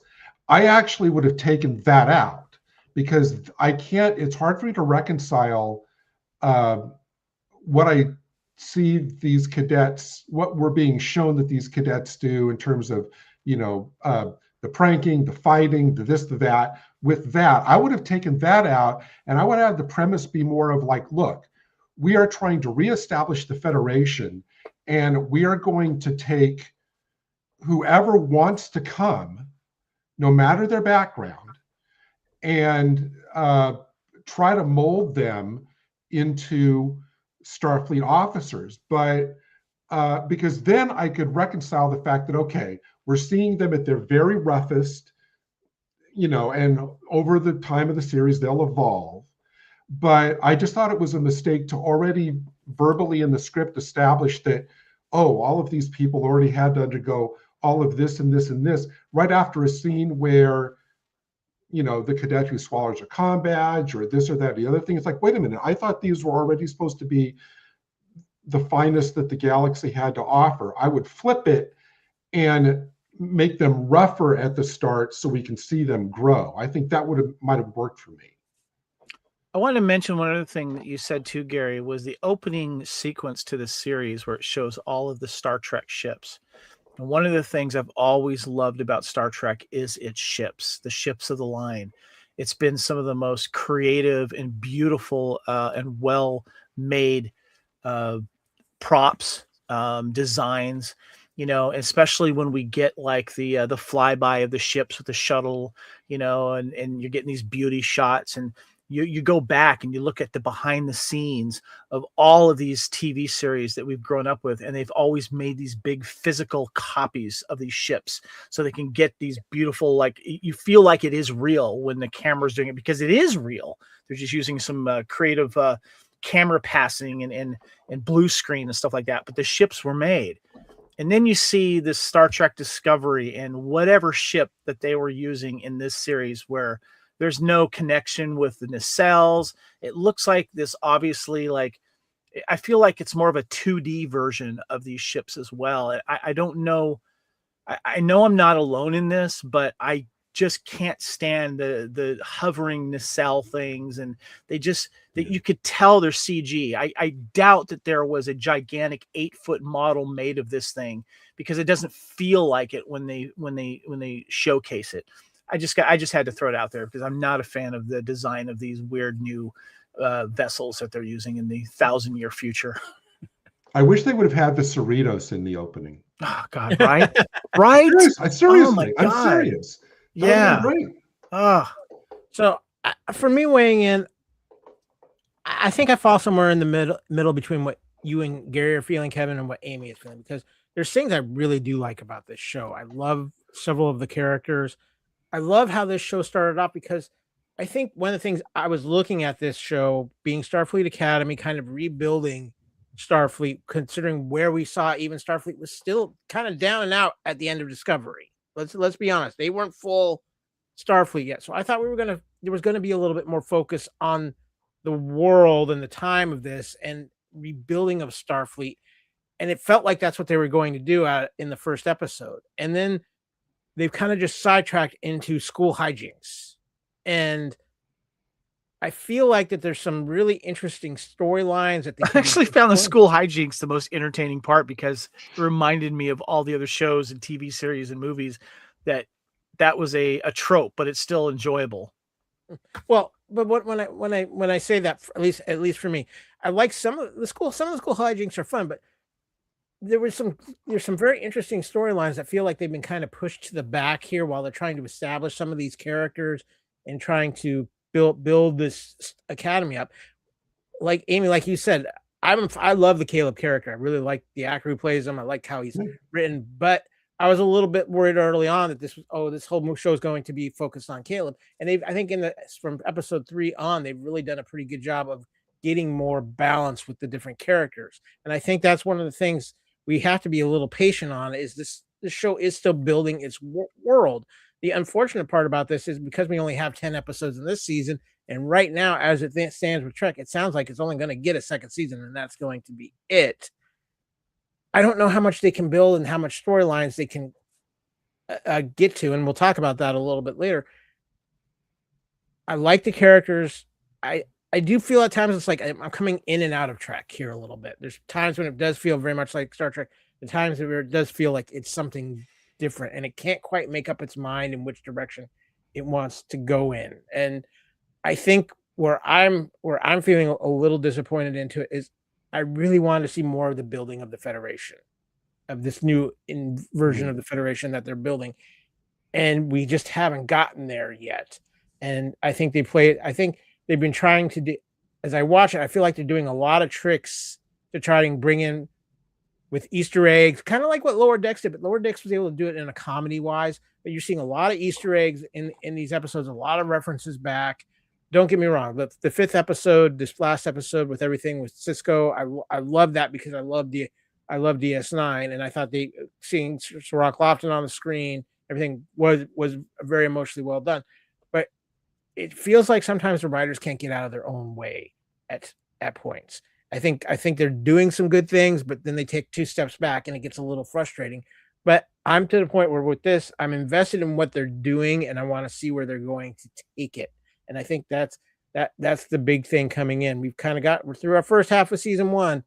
C: I actually would have taken that out because it's hard for me to reconcile what I see these cadets, what we're being shown that these cadets do in terms of, the pranking, the fighting, the this, the that. With that, I would have taken that out, and I would have the premise be more of like, look, we are trying to reestablish the Federation, and we are going to take whoever wants to come, no matter their background, and try to mold them into Starfleet officers. But because then I could reconcile the fact that, okay, we're seeing them at their very roughest, and over the time of the series, they'll evolve. But I just thought it was a mistake to already verbally in the script establish that, all of these people already had to undergo all of this and this and this, right after a scene where, the cadet who swallows a comm badge or this or that, the other thing. It's like, wait a minute, I thought these were already supposed to be the finest that the galaxy had to offer. I would flip it and make them rougher at the start so we can see them grow. I think that might have worked for me.
B: I want to mention one other thing that you said too, Gary, was the opening sequence to this series where it shows all of the Star Trek ships. And one of the things I've always loved about Star Trek is its ships, the ships of the line. It's been some of the most creative and beautiful and well-made props, designs, especially when we get like the flyby of the ships with the shuttle, and you're getting these beauty shots, and you go back and you look at the behind the scenes of all of these TV series that we've grown up with, and they've always made these big physical copies of these ships so they can get these beautiful, like, you feel like it is real when the camera's doing it, because it is real. They're just using some creative camera passing and blue screen and stuff like that, but the ships were made. And then you see this Star Trek Discovery and whatever ship that they were using in this series, where there's no connection with the nacelles. It looks like this, obviously, like, I feel like it's more of a 2D version of these ships as well. I don't know. I know I'm not alone in this, but I just can't stand the hovering nacelle things, and you could tell they're CG. I doubt that there was a gigantic 8-foot model made of this thing, because it doesn't feel like it when they showcase it. I just had to throw it out there because I'm not a fan of the design of these weird new vessels that they're using in the 1,000-year future.
C: I wish they would have had the Cerritos in the opening.
B: Oh God, right? Right?
C: Seriously,
B: oh my God.
C: I'm serious.
B: Yeah.
A: So for me, weighing in, I think I fall somewhere in the middle between what you and Gary are feeling, Kevin, and what Amy is feeling, because there's things I really do like about this show. I love several of the characters. I love how this show started off, because I think one of the things I was looking at this show being Starfleet Academy, kind of rebuilding Starfleet, considering where we saw even Starfleet was still kind of down and out at the end of Discovery. Let's be honest, they weren't full Starfleet yet. So I thought there was gonna be a little bit more focus on the world and the time of this and rebuilding of Starfleet. And it felt like that's what they were going to do in the first episode. And then they've kind of just sidetracked into school hijinks. And I feel like that there's some really interesting storylines that they
B: I actually found the school hijinks the most entertaining part because it reminded me of all the other shows and TV series and movies that was a trope, but it's still enjoyable.
A: Well, but when I say that, at least for me, I like some of the school hijinks are fun, but there's some very interesting storylines that feel like they've been kind of pushed to the back here while they're trying to establish some of these characters and trying to build this academy up. Like Amy, like you said, I love the Caleb character. I really like the actor who plays him. I like how he's written, but I was a little bit worried early on that this whole show is going to be focused on Caleb. And I think from episode 3 on, they've really done a pretty good job of getting more balance with the different characters. And I think that's one of the things we have to be a little patient on is this show is still building its world. The unfortunate part about this is because we only have 10 episodes in this season, and right now, as it stands with Trek, it sounds like it's only going to get a second season, and that's going to be it. I don't know how much they can build and how much storylines they can get to, and we'll talk about that a little bit later. I like the characters. I do feel at times it's like I'm coming in and out of Trek here a little bit. There's times when it does feel very much like Star Trek. The times where it does feel like it's something different, and it can't quite make up its mind in which direction it wants to go in. And I think where I'm feeling a little disappointed into it is I really want to see more of the building of the Federation, of this new version of the Federation that they're building, and we just haven't gotten there yet. And I think they've been trying to do, as I watch it, I feel like they're doing a lot of tricks to try and bring in with Easter eggs, kind of like what Lower Decks did, but Lower Decks was able to do it in a comedy wise. But you're seeing a lot of Easter eggs in these episodes, a lot of references back. Don't get me wrong, but the 5th episode, this last episode with everything with Cisco, I love that because I love DS9, and I thought seeing Sirach Lofton on the screen, everything was very emotionally well done. But it feels like sometimes the writers can't get out of their own way at points. I think they're doing some good things, but then they take 2 steps back and it gets a little frustrating. But I'm to the point where with this, I'm invested in what they're doing and I want to see where they're going to take it. And I think that's the big thing coming in. We're through our first half of season 1.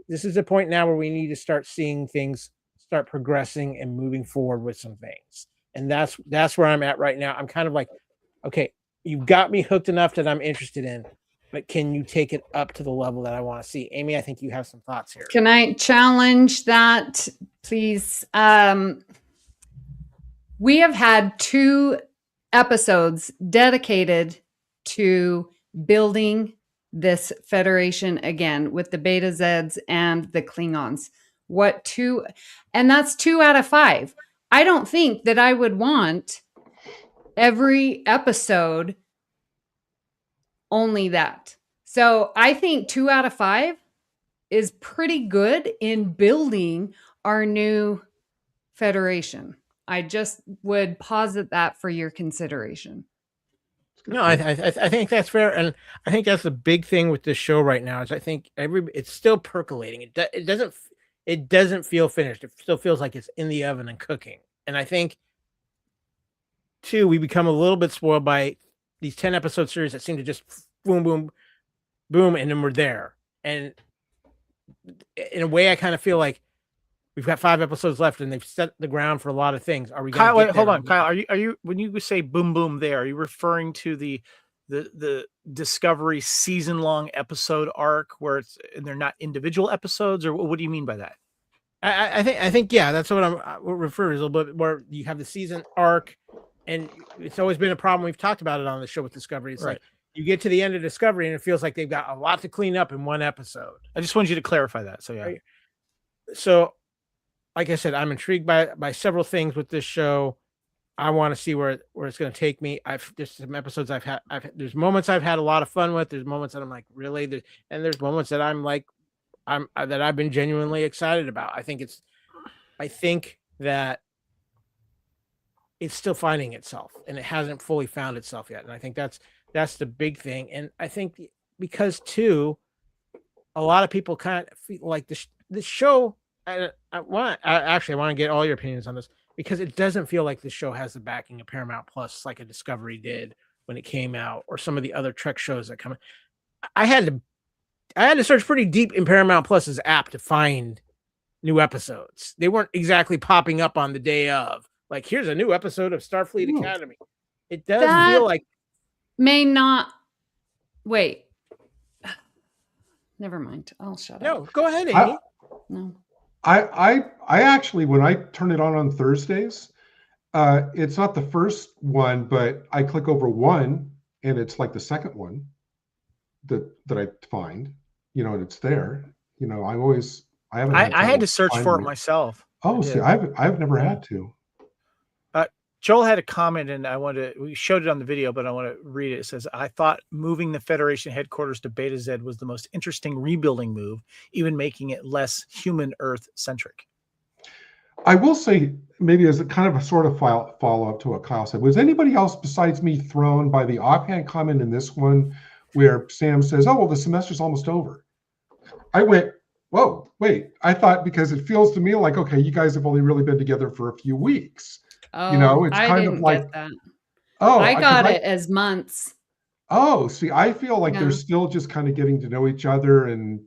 A: This is the point now where we need to start seeing things start progressing and moving forward with some things. And that's where I'm at right now. I'm kind of like, okay, you've got me hooked enough that I'm interested in, but can you take it up to the level that I want to see? Amy, I think you have some thoughts here.
D: Can I challenge that, please? We have had 2 episodes dedicated to building this Federation again with the Beta Zeds and the Klingons. And that's 2 out of 5. I don't think that I would want every episode only that. So I think 2 out of 5 is pretty good in building our new Federation. I just would posit that for your consideration.
A: No, I think that's fair, and I think that's the big thing with this show right now. Is I think it's still percolating. It doesn't feel finished. It still feels like it's in the oven and cooking. And I think too, we become a little bit spoiled by these 10 episode series that seem to just boom, boom, boom, and then we're there. And in a way, I kind of feel like we've got 5 episodes left, and they've set the ground for a lot of things. Are we?
B: Kyle, wait, hold on, Kyle. Are you when you say boom, boom, there? Are you referring to the Discovery season-long episode arc where they're not individual episodes, or what do you mean by that?
A: I think yeah, that's what I'm referring to. A little bit where you have the season arc, and it's always been a problem. We've talked about it on the show with Discovery. It's like you get to the end of Discovery, and it feels like they've got a lot to clean up in one episode.
B: I just wanted you to clarify that. So yeah.
A: Right? So, like I said, I'm intrigued by several things with this show. I want to see where it's going to take me. There's some episodes there's moments I've had a lot of fun with. There's moments that I'm like, really? And there's moments that I'm like, that I've been genuinely excited about. I think that it's still finding itself, and it hasn't fully found itself yet. And I think that's the big thing. And I think because too, a lot of people kind of feel like the show. I want to get all your opinions on this, because it doesn't feel like the show has the backing of Paramount Plus like a Discovery did when it came out, or some of the other Trek shows that come. I had to search pretty deep in Paramount Plus's app to find new episodes. They weren't exactly popping up on the day of. Like, here's a new episode of Starfleet Academy. It does feel like
D: may not. Wait. Never mind. I'll shut up.
A: No, go ahead, Amy.
D: No.
C: I actually, when I turn it on Thursdays, it's not the first one, but I click over one and it's like the second one that I find, and it's there. I
B: had to search for it myself.
C: Oh, see, I've never had to.
B: Joel had a comment, and we showed it on the video, but I want to read it. It says, I thought moving the Federation headquarters to Beta Z was the most interesting rebuilding move, even making it less human Earth centric.
C: I will say, maybe as a kind of a sort of follow-up to what Kyle said, was anybody else besides me thrown by the offhand comment in this one where Sam says, oh, well, the semester's almost over? I went, whoa, wait. I thought, because it feels to me like, okay, you guys have only really been together for a few weeks.
D: Oh,
C: it's
D: I
C: kind
D: didn't
C: of like
D: get that.
C: Oh,
D: I got it as months.
C: Oh, see, I feel like they're still just kind of getting to know each other and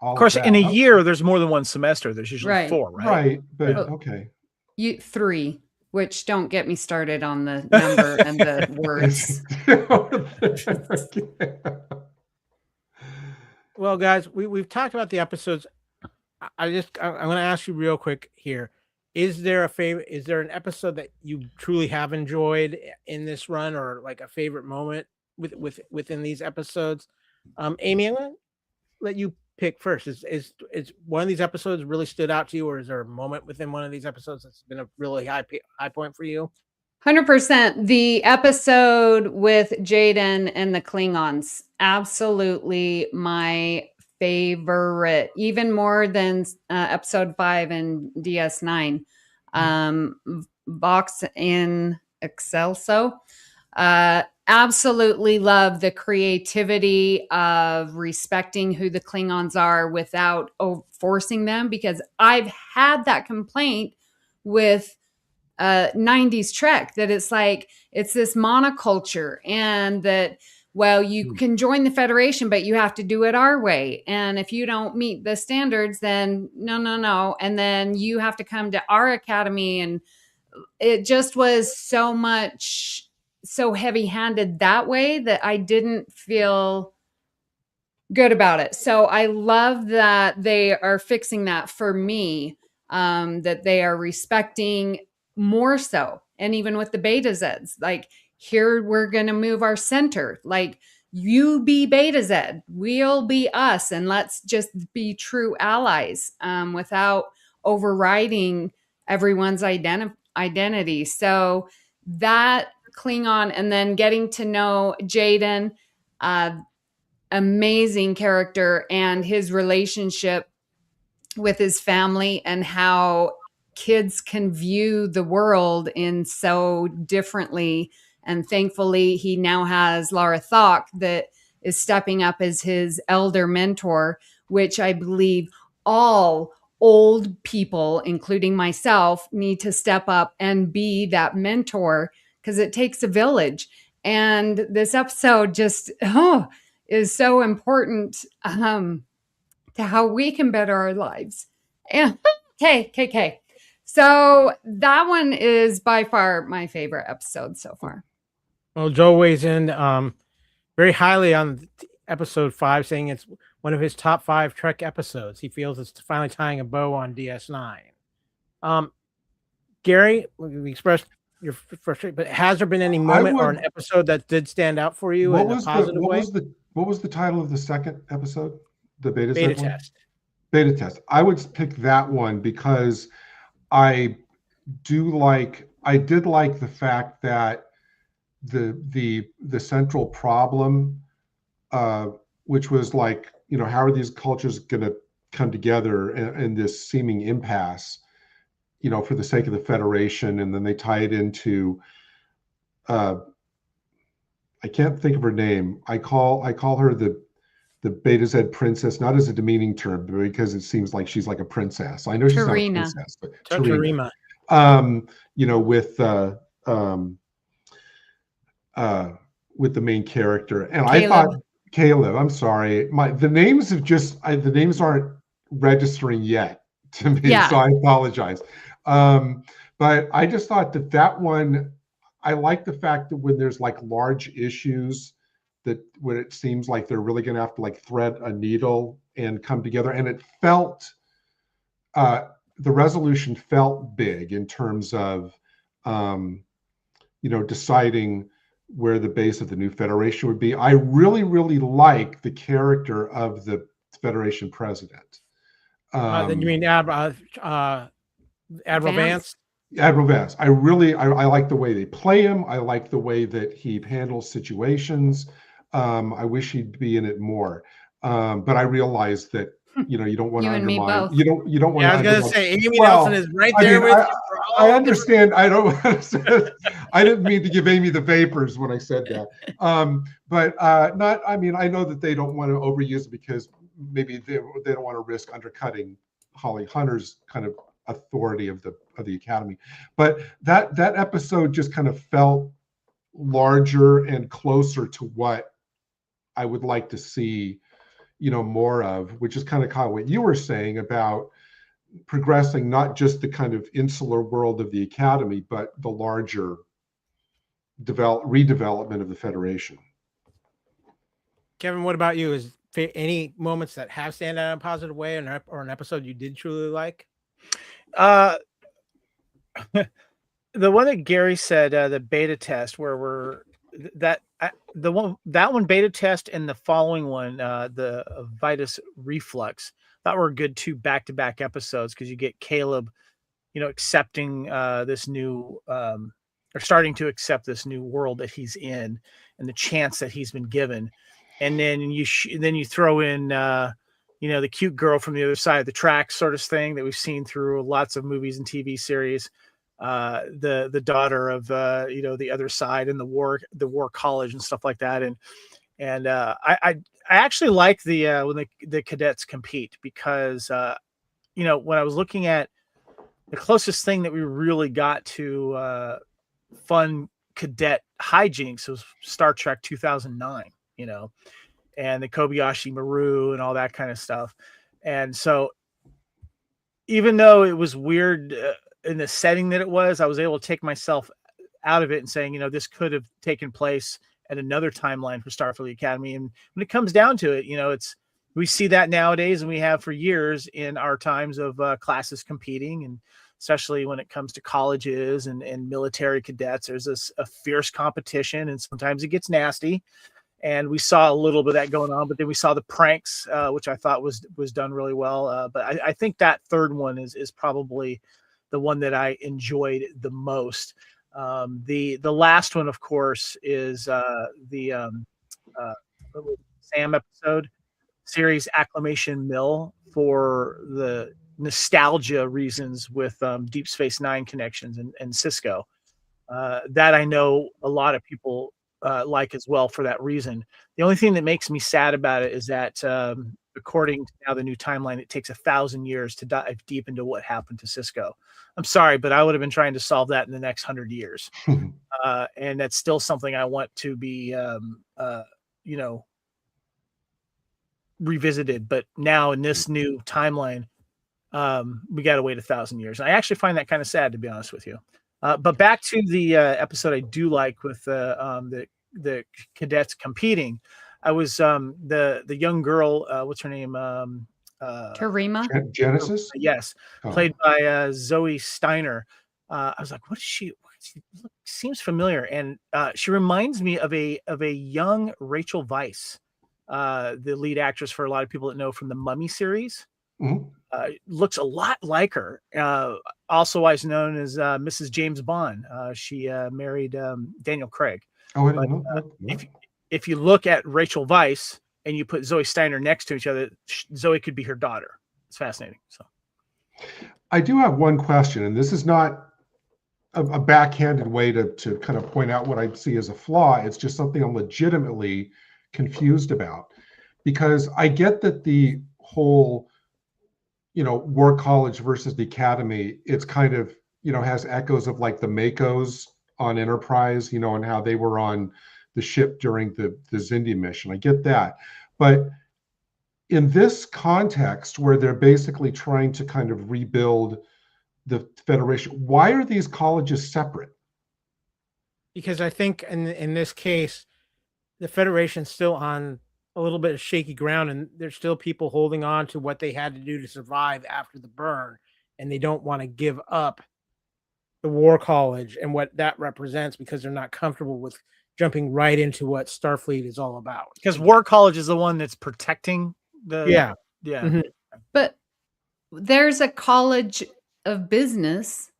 C: all.
B: Of course,
C: that.
B: in a year, there's more than one semester. There's usually 4, right?
C: Right, but okay.
D: 3, which don't get me started on the number and the words.
A: Well, guys, we've talked about the episodes. I'm going to ask you real quick here. Is there an episode that you truly have enjoyed in this run, or like a favorite moment within these episodes? Amy, I'm going to let you pick first. Is one of these episodes really stood out to you, or is there a moment within one of these episodes that's been a really high point for you?
D: 100%. The episode with Jaden and the Klingons, absolutely my favorite, even more than episode 5 and DS9. Vox in Excelso. Absolutely love the creativity of respecting who the Klingons are without forcing them, because I've had that complaint with 90s Trek, that it's like, it's this monoculture, and that, well, you can join the Federation, but you have to do it our way. And if you don't meet the standards, then no. And then you have to come to our academy. And it just was so heavy-handed that way that I didn't feel good about it. So I love that they are fixing that for me, that they are respecting more so. And even with the Beta Zeds, like, here we're going to move our center. Like, you be Beta Z, we'll be us, and let's just be true allies without overriding everyone's identity. So that Klingon, and then getting to know Jaden, amazing character, and his relationship with his family, and how kids can view the world in so differently. And thankfully, he now has Lara Thok that is stepping up as his elder mentor, which I believe all old people, including myself, need to step up and be that mentor, because it takes a village. And this episode just is so important to how we can better our lives. And KKK. So that one is by far my favorite episode so far.
A: Well, Joe weighs in very highly on episode 5, saying it's one of his top 5 Trek episodes. He feels it's finally tying a bow on DS9. Gary, we expressed your frustration, but has there been any moment or an episode that did stand out for you in a positive way?
C: What was the title of the second episode? The Beta
A: Test.
C: Beta Test. I would pick that one because I do like I did like the fact that the central problem, which was like, how are these cultures going to come together in this seeming impasse, for the sake of the Federation, and then they tie it into, I can't think of her name. I call her the Beta Z princess, not as a demeaning term, but because it seems like she's like a princess. I know she's not a
D: Tarina.
C: princess, but
A: Tarima.
C: With the main character, and
D: Caleb.
C: I thought Caleb. I'm sorry, the names aren't registering yet to me,
D: Yeah.
C: so I apologize. But I just thought that one, I like the fact that when there's like large issues, that when it seems like they're really going to have to like thread a needle and come together, and it felt, the resolution felt big in terms of, deciding where the base of the new Federation would be. I really, really like the character of the Federation president.
A: Then you mean Admiral Vance?
C: Admiral Vance. I like the way they play him. I like the way that he handles situations. I wish he'd be in it more. But I realize that, you don't want to undermine. You don't want to.
A: I was going to say, Amy
C: well,
A: Nelson is right there with you.
C: I understand. I don't. I didn't mean to give Amy the vapors when I said that. But not. I mean, I know that they don't want to overuse it because maybe they don't want to risk undercutting Holly Hunter's kind of authority of the Academy. But that episode just kind of felt larger and closer to what I would like to see, more of, which is kind of what you were saying about progressing not just the kind of insular world of the Academy, but the larger redevelopment of the Federation.
A: Kevin, what about you? Is any moments that have stand out in a positive way, or an episode you did truly like?
B: The one that Gary said, the beta test, where that one beta test, and the following one, the Vitus Reflux, that were good 2 back-to-back episodes, because you get Caleb, accepting this new, or starting to accept this new world that he's in, and the chance that he's been given, and then you throw in, the cute girl from the other side of the tracks sort of thing that we've seen through lots of movies and TV series. The daughter of the other side, and the war college and stuff like that, and I actually like the when the cadets compete, because when I was looking at the closest thing that we really got to fun cadet hijinks was Star Trek 2009, and the Kobayashi Maru and all that kind of stuff, and so even though it was weird in the setting that it was, I was able to take myself out of it and saying, this could have taken place at another timeline for Starfleet Academy. And when it comes down to it, we see that nowadays, and we have for years in our times of classes competing, and especially when it comes to colleges and military cadets, there's a fierce competition, and sometimes it gets nasty. And we saw a little bit of that going on, but then we saw the pranks, which I thought was done really well. But I think that third one is probably the one that I enjoyed the most. The last one, of course, is the Sam episode, series Acclamation Mill, for the nostalgia reasons with Deep Space Nine connections and Cisco. That I know a lot of people like as well for that reason. The only thing that makes me sad about it is that according to now the new timeline, it takes 1,000 years to dive deep into what happened to Cisco. I'm sorry, but I would have been trying to solve that in the next 100 years. And that's still something I want to be, revisited. But now in this new timeline, we got to wait 1,000 years. And I actually find that kind of sad, to be honest with you. But back to the episode I do like with the cadets competing. I was the young girl, what's her name?
D: Tarima?
C: Genesis?
B: Yes, played by Zoe Steiner. I was like, what is she? Seems familiar, and she reminds me of a young Rachel Weisz, the lead actress for a lot of people that know from the Mummy series.
C: Mhm.
B: Looks a lot like her. Also, as known as Mrs. James Bond. She married Daniel Craig.
C: Oh, I
B: But
C: didn't know. What?
B: if you look at Rachel Weisz and you put Zoe Steiner next to each other, Zoe could be her daughter. It's fascinating. So
C: I do have one question, and this is not a backhanded way to kind of point out what I see as a flaw. It's just something I'm legitimately confused about, because I get that the whole, war college versus the academy, it's kind of, has echoes of like the Makos on Enterprise, and how they were on the ship during the Xindi mission. I get that. But in this context where they're basically trying to kind of rebuild the Federation, why are these colleges separate?
A: Because I think in this case, the Federation's still on a little bit of shaky ground, and there's still people holding on to what they had to do to survive after the burn, and they don't want to give up the War College and what that represents because they're not comfortable with jumping right into what Starfleet is all about.
B: because War College is the one that's protecting the
A: Yeah.
B: yeah.
D: But there's a college of business,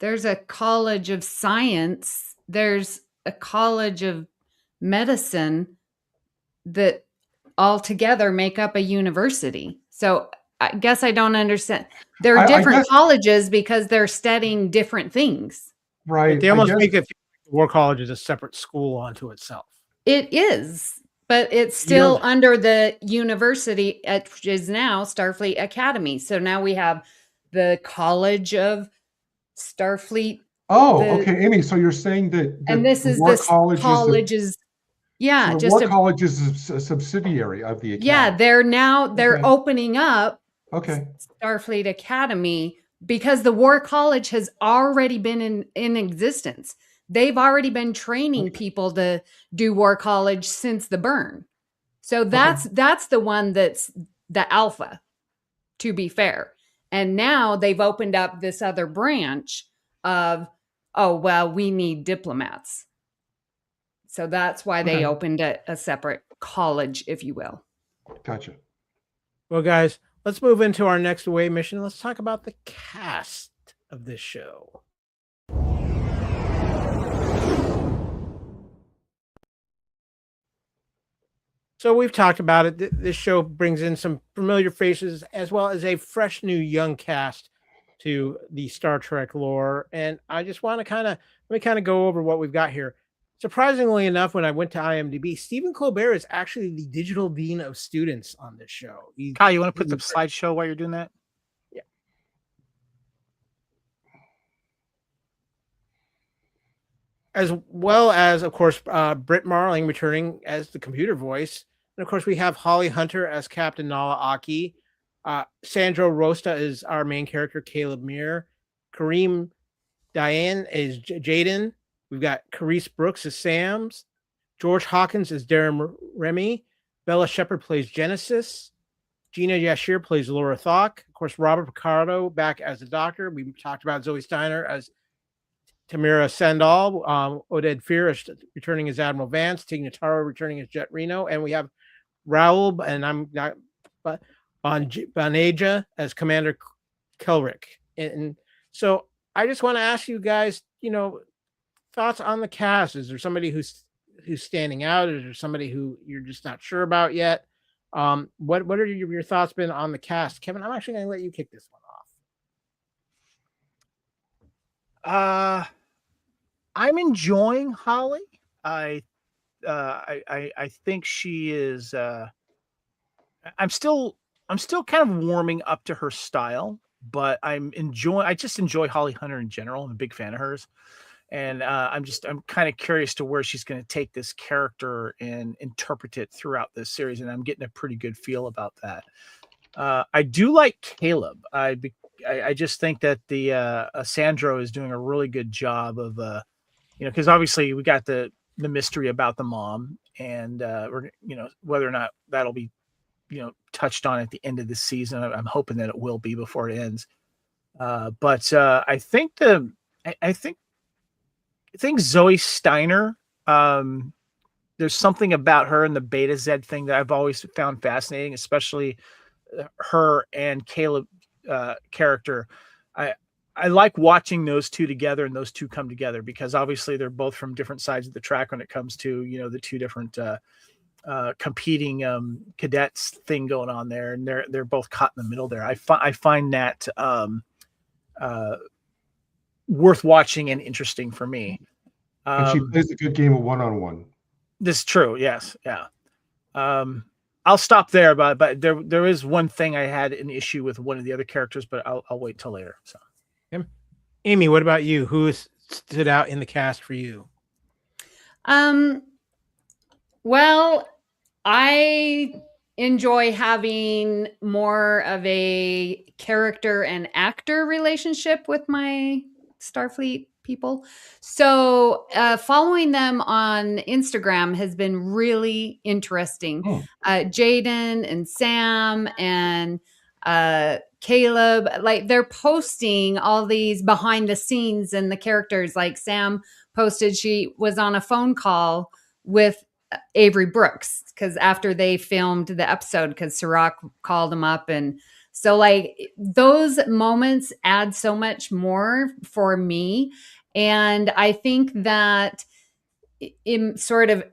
D: there's a college of science, there's a college of medicine that all together make up a university. So I guess I don't understand. They're
C: I
D: different
C: guess-
D: colleges because they're studying different things.
C: Right.
A: They
C: I
A: almost
C: guess-
A: make it feel like the War College is a separate school unto itself.
D: It is, but it's
A: You know-
D: still under the university, which is now Starfleet Academy. So now we have the College of Starfleet,
C: Oh,
D: the-
C: okay, Amy. So you're saying that
D: and this is
C: War
D: this
C: College
D: college
C: is
D: is, yeah,
C: so the
D: just
C: War
D: a,
C: College is a subsidiary of the
D: yeah.
C: academy.
D: They're
C: Okay.
D: opening up
C: Okay.
D: Starfleet Academy because the War College has already been in existence. They've already been training people to do War College since the burn. So that's the one that's the alpha, to be fair. And now they've opened up this other branch of, oh, well, we need diplomats. So that's why they
C: Okay.
D: opened a separate college, if you will.
C: Gotcha.
A: Well, guys, let's move into our next away mission. Let's talk about the cast of this show. So we've talked about it. This show brings in some familiar faces as well as a fresh new young cast to the Star Trek lore. And I just want to let me go over what we've got here. Surprisingly enough, when I went to IMDb, Stephen Colbert is actually the digital dean of students on this show.
B: Kyle, you want to put the slideshow while you're doing that?
A: Yeah. As well as, of course, Britt Marling returning as the computer voice. And of course, we have Holly Hunter as Captain Nala Aki. Sandro Rosta is our main character, Caleb Muir. Kareem Diane is Jaden. We've got Carice Brooks as Sams. George Hawkins is Darren Remy. Bella Shepard plays Genesis. Gina Yashir plays Laura Thok. Of course, Robert Picardo back as the Doctor. We talked about Zoe Steiner as Tamira Sandal. Oded Fear is returning as Admiral Vance. Tig Notaro returning as Jet Reno. And we have Raul, and I'm not, but Bonaja as Commander Kelrick. And so I just want to ask you guys, thoughts on the cast. Is there somebody who's standing out? Is there somebody who you're just not sure about yet? What are your thoughts been on the cast? Kevin, I'm actually going to let you kick this one off.
B: I'm enjoying Holly. I think she is. I'm still kind of warming up to her style, but I just enjoy Holly Hunter in general. I'm a big fan of hers. And I'm kind of curious to where she's going to take this character and interpret it throughout this series. And I'm getting a pretty good feel about that. I do like Caleb. I just think that the Sandro is doing a really good job of, because obviously we got the mystery about the mom, and we're, whether or not that'll be, touched on at the end of the season. I'm hoping that it will be before it ends. But I think I think Zoe Steiner, there's something about her and the Beta Z thing that I've always found fascinating, especially her and Caleb character. I like watching those two together and those two come together, because obviously they're both from different sides of the track when it comes to, the two different competing cadets thing going on there, and they're both caught in the middle there. I find that worth watching and interesting for me.
C: And she plays a good game of one-on-one.
B: This is true. Yes. Yeah. I'll stop there, but there is one thing I had an issue with one of the other characters, but I'll wait till later. So,
A: Amy, what about you? Who stood out in the cast for you?
D: Well, I enjoy having more of a character and actor relationship with my Starfleet people. So following them on Instagram has been really interesting. Jaden and Sam and Caleb, like they're posting all these behind the scenes and the characters. Like Sam posted she was on a phone call with Avery Brooks because after they filmed the episode, because Sirach called him up. And so like those moments add so much more for me. And I think that in sort of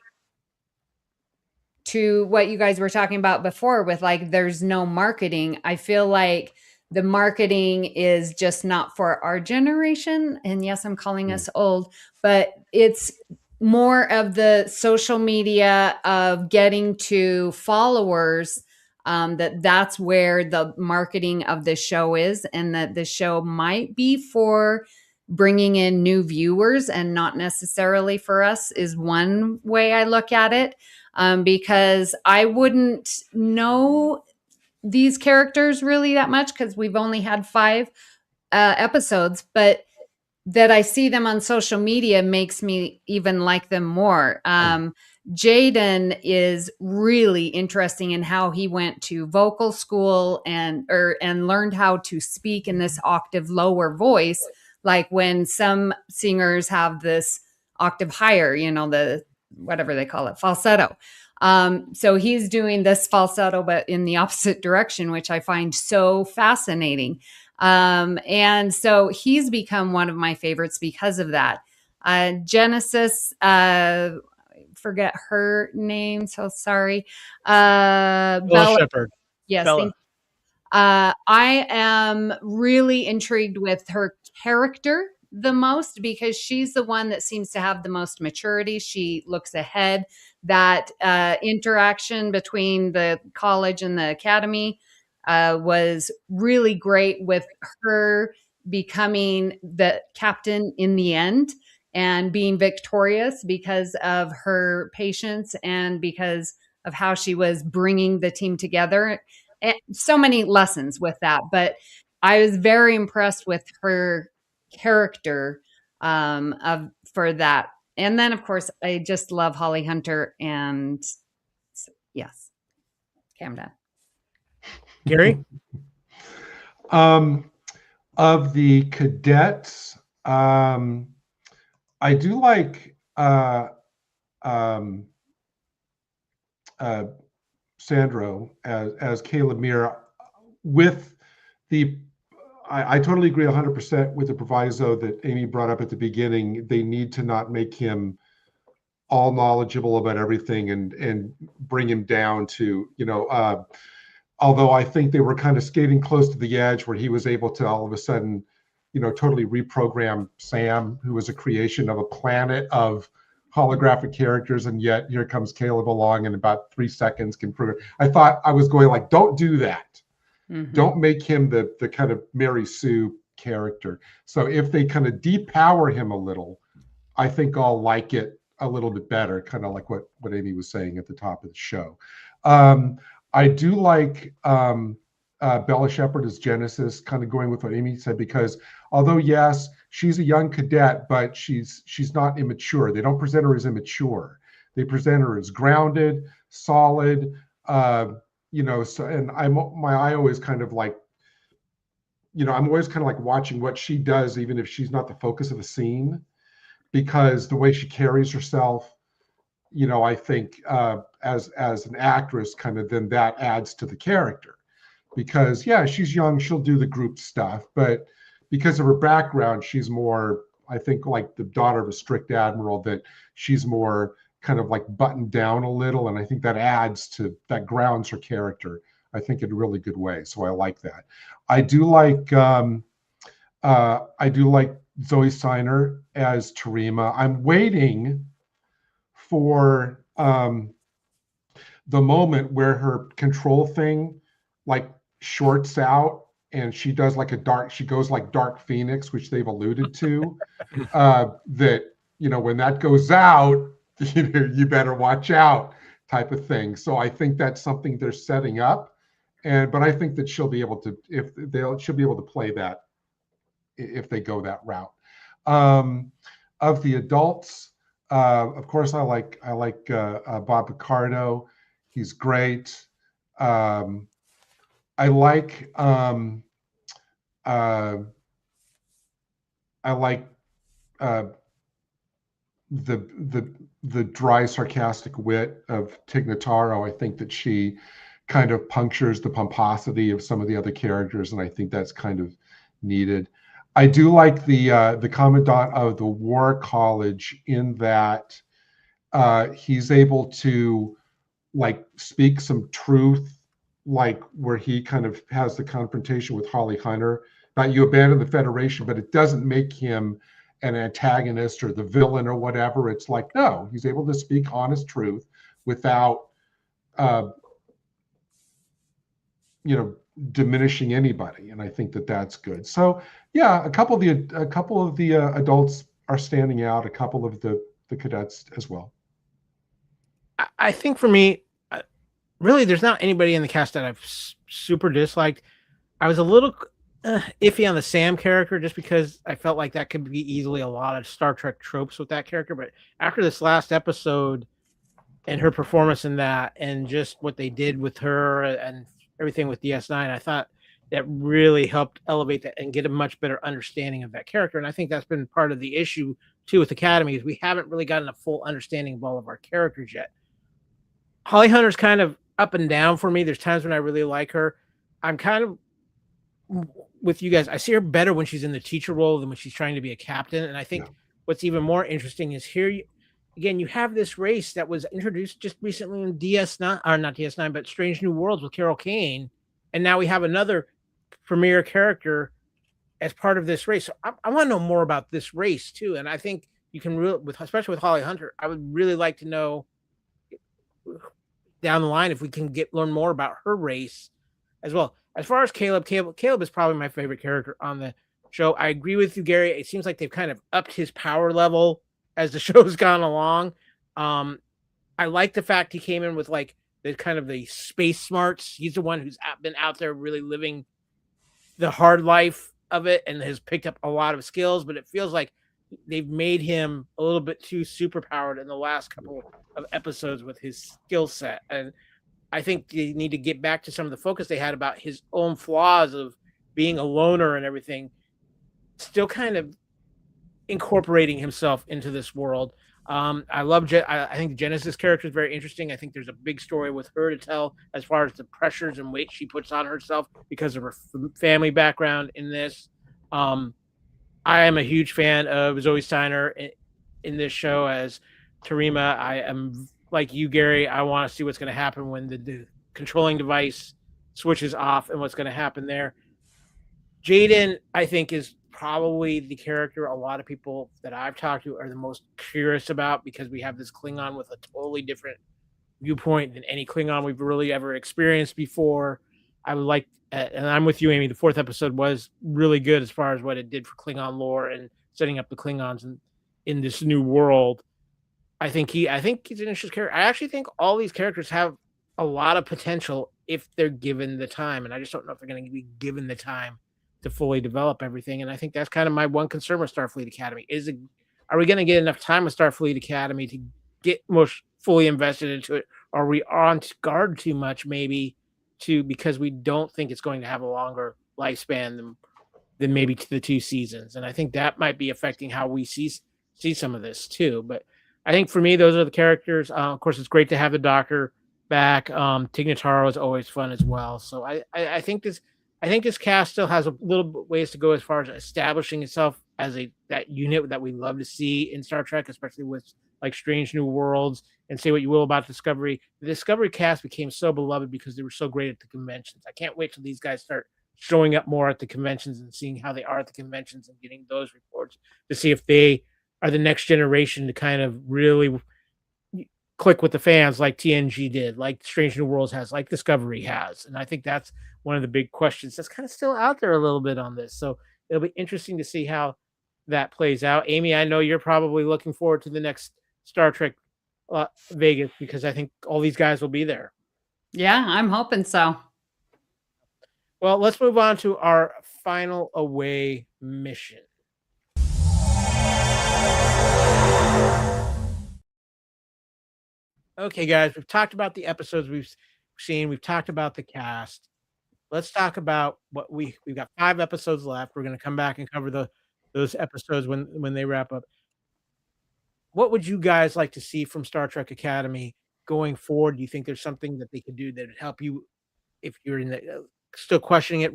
D: to what you guys were talking about before with like, there's no marketing. I feel like the marketing is just not for our generation. And yes, I'm calling us old, but it's more of the social media of getting to followers, that's where the marketing of the show is, and that the show might be for bringing in new viewers and not necessarily for us, is one way I look at it. Because I wouldn't know these characters really that much because we've only had 5 episodes, but that I see them on social media makes me even like them more. Jaden is really interesting in how he went to vocal school and learned how to speak in this octave lower voice. Like when some singers have this octave higher, the whatever they call it, falsetto. So he's doing this falsetto, but in the opposite direction, which I find so fascinating. And so he's become one of my favorites because of that. Genesis, forget her name, so sorry. Bella
B: Shepherd.
D: Yes,
B: Bella.
D: thank you. I am really intrigued with her character the most because she's the one that seems to have the most maturity. She looks ahead. That interaction between the college and the academy was really great, with her becoming the captain in the end and being victorious because of her patience and because of how she was bringing the team together. And so many lessons with that, but I was very impressed with her character for that. And then, of course, I just love Holly Hunter. And yes, okay, I'm done.
A: Gary?
C: Of the cadets, I do like Sandro as Caleb Muir. With the, I totally agree 100% with the proviso that Amy brought up at the beginning. They need to not make him all knowledgeable about everything and bring him down to, although I think they were kind of skating close to the edge where he was able to all of a sudden, totally reprogram Sam, who was a creation of a planet of holographic characters, and yet here comes Caleb along in about 3 seconds can prove it. I thought I was going like, don't do that. Mm-hmm. Don't make him the kind of Mary Sue character. So if they kind of depower him a little, I think I'll like it a little bit better, kind of like what Amy was saying at the top of the show. I do like Bella Shepherd as Genesis, kind of going with what Amy said, because although, yes, she's a young cadet, but she's not immature. They don't present her as immature. They present her as grounded, solid, so, and my eye always kind of like, I'm always kind of like watching what she does, even if she's not the focus of the scene, because the way she carries herself, I think as an actress, kind of then that adds to the character. because yeah, she's young, she'll do the group stuff, but because of her background, she's more, I think, like the daughter of a strict admiral, that she's more kind of like buttoned down a little, and I think that grounds her character, I think, in a really good way. So I like that. I do like Zoe Steiner as Terima. I'm waiting for the moment where her control thing like shorts out and she does like she goes like Dark Phoenix, which they've alluded to, that, when that goes out, you better watch out type of thing. So I think that's something they're setting up. But I think that she'll be able to play that if they go that route. Of the adults, of course, I like Bob Picardo. He's great. I like the dry, sarcastic wit of Tig Notaro. I think that she kind of punctures the pomposity of some of the other characters, and I think that's kind of needed. I do like the commandant of the War College, in that he's able to like speak some truth, like where he kind of has the confrontation with Holly Hunter about, you abandon the Federation, but it doesn't make him an antagonist or the villain or whatever. It's like, no, he's able to speak honest truth without diminishing anybody, and I think that that's good. So yeah, a couple of the adults are standing out, a couple of the cadets as well.
A: I think for me, really, there's not anybody in the cast that I've super disliked. I was a little iffy on the Sam character, just because I felt like that could be easily a lot of Star Trek tropes with that character. But after this last episode and her performance in that, and just what they did with her and everything with DS9, I thought that really helped elevate that and get a much better understanding of that character. And I think that's been part of the issue too with Academy, is we haven't really gotten a full understanding of all of our characters yet. Holly Hunter's kind of up and down for me. There's times when I really like her. I'm kind of with you guys. I see her better when she's in the teacher role than when she's trying to be a captain. And I think what's even more interesting is here, you have this race that was introduced just recently in DS9, or not DS9, but Strange New Worlds with Carol Kane. And now we have another premier character as part of this race. So I want to know more about this race too. And I think you can especially with Holly Hunter, I would really like to know down the line if we can learn more about her race as well. As far as Caleb is probably my favorite character on the show. I agree with you, Gary. It seems like they've kind of upped his power level as the show's gone along. I like the fact he came in with like the kind of the space smarts. He's the one who's been out there really living the hard life of it and has picked up a lot of skills, but it feels like they've made him a little bit too superpowered in the last couple of episodes with his skill set. And I think they need to get back to some of the focus they had about his own flaws of being a loner and everything, still kind of incorporating himself into this world. I love I think Genesis' character is very interesting. I think there's a big story with her to tell as far as the pressures and weight she puts on herself because of her family background in this. I am a huge fan of Zoe Steiner in this show as Terima. I am like you, Gary. I want to see what's going to happen when the controlling device switches off and what's going to happen there. Jaden, I think, is probably the character a lot of people that I've talked to are the most curious about, because we have this Klingon with a totally different viewpoint than any Klingon we've really ever experienced before. I would like, and I'm with you, Amy, the 4th episode was really good as far as what it did for Klingon lore and setting up the Klingons in this new world. I think he's an interesting character. I actually think all these characters have a lot of potential if they're given the time, and I just don't know if they're going to be given the time to fully develop everything. And I think that's kind of my one concern with Starfleet Academy. Are we going to get enough time with Starfleet Academy to get most fully invested into it? Or are we on guard too much, maybe, because we don't think it's going to have a longer lifespan than maybe the 2 seasons? And I think that might be affecting how we see some of this too. But I think for me, those are the characters. Of course, it's great to have the Doctor back. Tig Notaro is always fun as well. So I think this cast still has a little bit ways to go as far as establishing itself as that unit that we love to see in Star Trek, especially with like Strange New Worlds, and say what you will about Discovery. The Discovery cast became so beloved because they were so great at the conventions. I can't wait till these guys start showing up more at the conventions and seeing how they are at the conventions and getting those reports to see if they are the next generation to kind of really click with the fans like TNG did, like Strange New Worlds has, like Discovery has. And I think that's one of the big questions that's kind of still out there a little bit on this. So it'll be interesting to see how that plays out. Amy, I know you're probably looking forward to the next Star Trek Vegas, because I think all these guys will be there.
D: Yeah, I'm hoping so.
A: Well, let's move on to our final away mission. Okay, guys, we've talked about the episodes we've seen. We've talked about the cast. Let's talk about what we've got 5 episodes left. We're going to come back and cover those episodes when they wrap up. What would you guys like to see from Star Trek Academy going forward? Do you think there's something that they could do that would help you if you're in the still questioning it,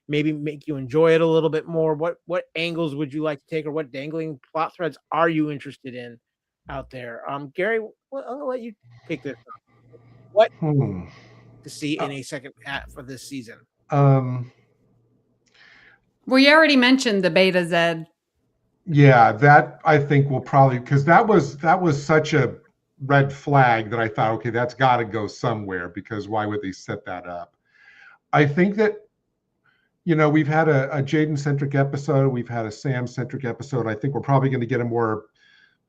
A: maybe make you enjoy it a little bit more? What angles would you like to take, or what dangling plot threads are you interested in out there? Gary, I'll let you pick this up. What to see in a second half of this season?
D: Well, you already mentioned the Beta Z.
C: Yeah, that I think will probably, because that was such a red flag that I thought, okay, that's got to go somewhere, because why would they set that up? I think that, we've had a Jaden-centric episode. We've had a Sam-centric episode. I think we're probably going to get we're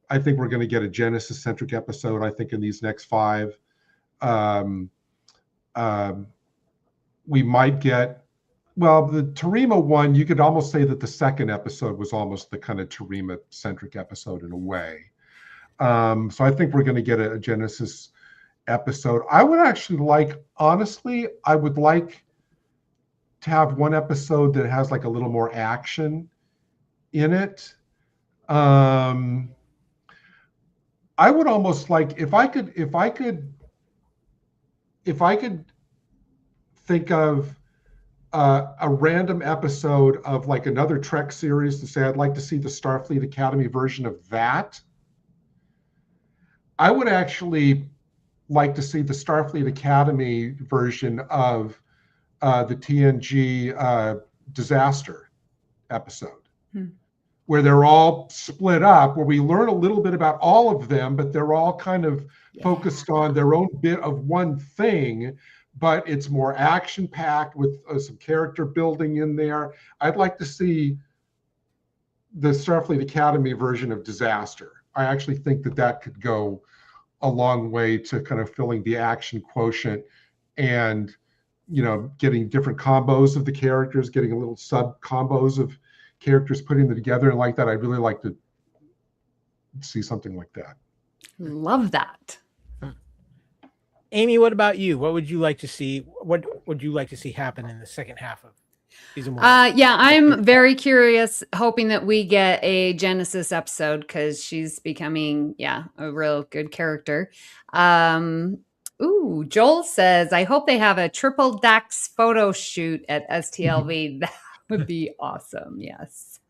C: going to get a Genesis-centric episode, I think, in these next 5. We might get, well, the Terima one, you could almost say that the second episode was almost the kind of Terima-centric episode in a way. So I think we're going to get a Genesis episode. I would actually honestly, I would like to have one episode that has like a little more action in it. I would almost like, if I could think of a random episode of like another Trek series to say, I'd like to see the Starfleet Academy version of that. I would actually like to see the Starfleet Academy version of the TNG disaster episode, where they're all split up, where we learn a little bit about all of them, but they're all kind of focused on their own bit of one thing, but it's more action-packed with some character building in there. I'd like to see the Starfleet Academy version of disaster. I actually think that could go a long way to kind of filling the action quotient and, getting different combos of the characters, getting a little sub combos of characters, putting them together. And like that, I'd really like to see something like that.
D: Love that.
A: Amy, what about you? What would you like to see? What would you like to see happen in the second half of season 1?
D: Yeah, I'm very curious, hoping that we get a Genesis episode, because she's becoming, a real good character. Joel says, I hope they have a triple Dax photo shoot at STLV. That would be awesome. Yes.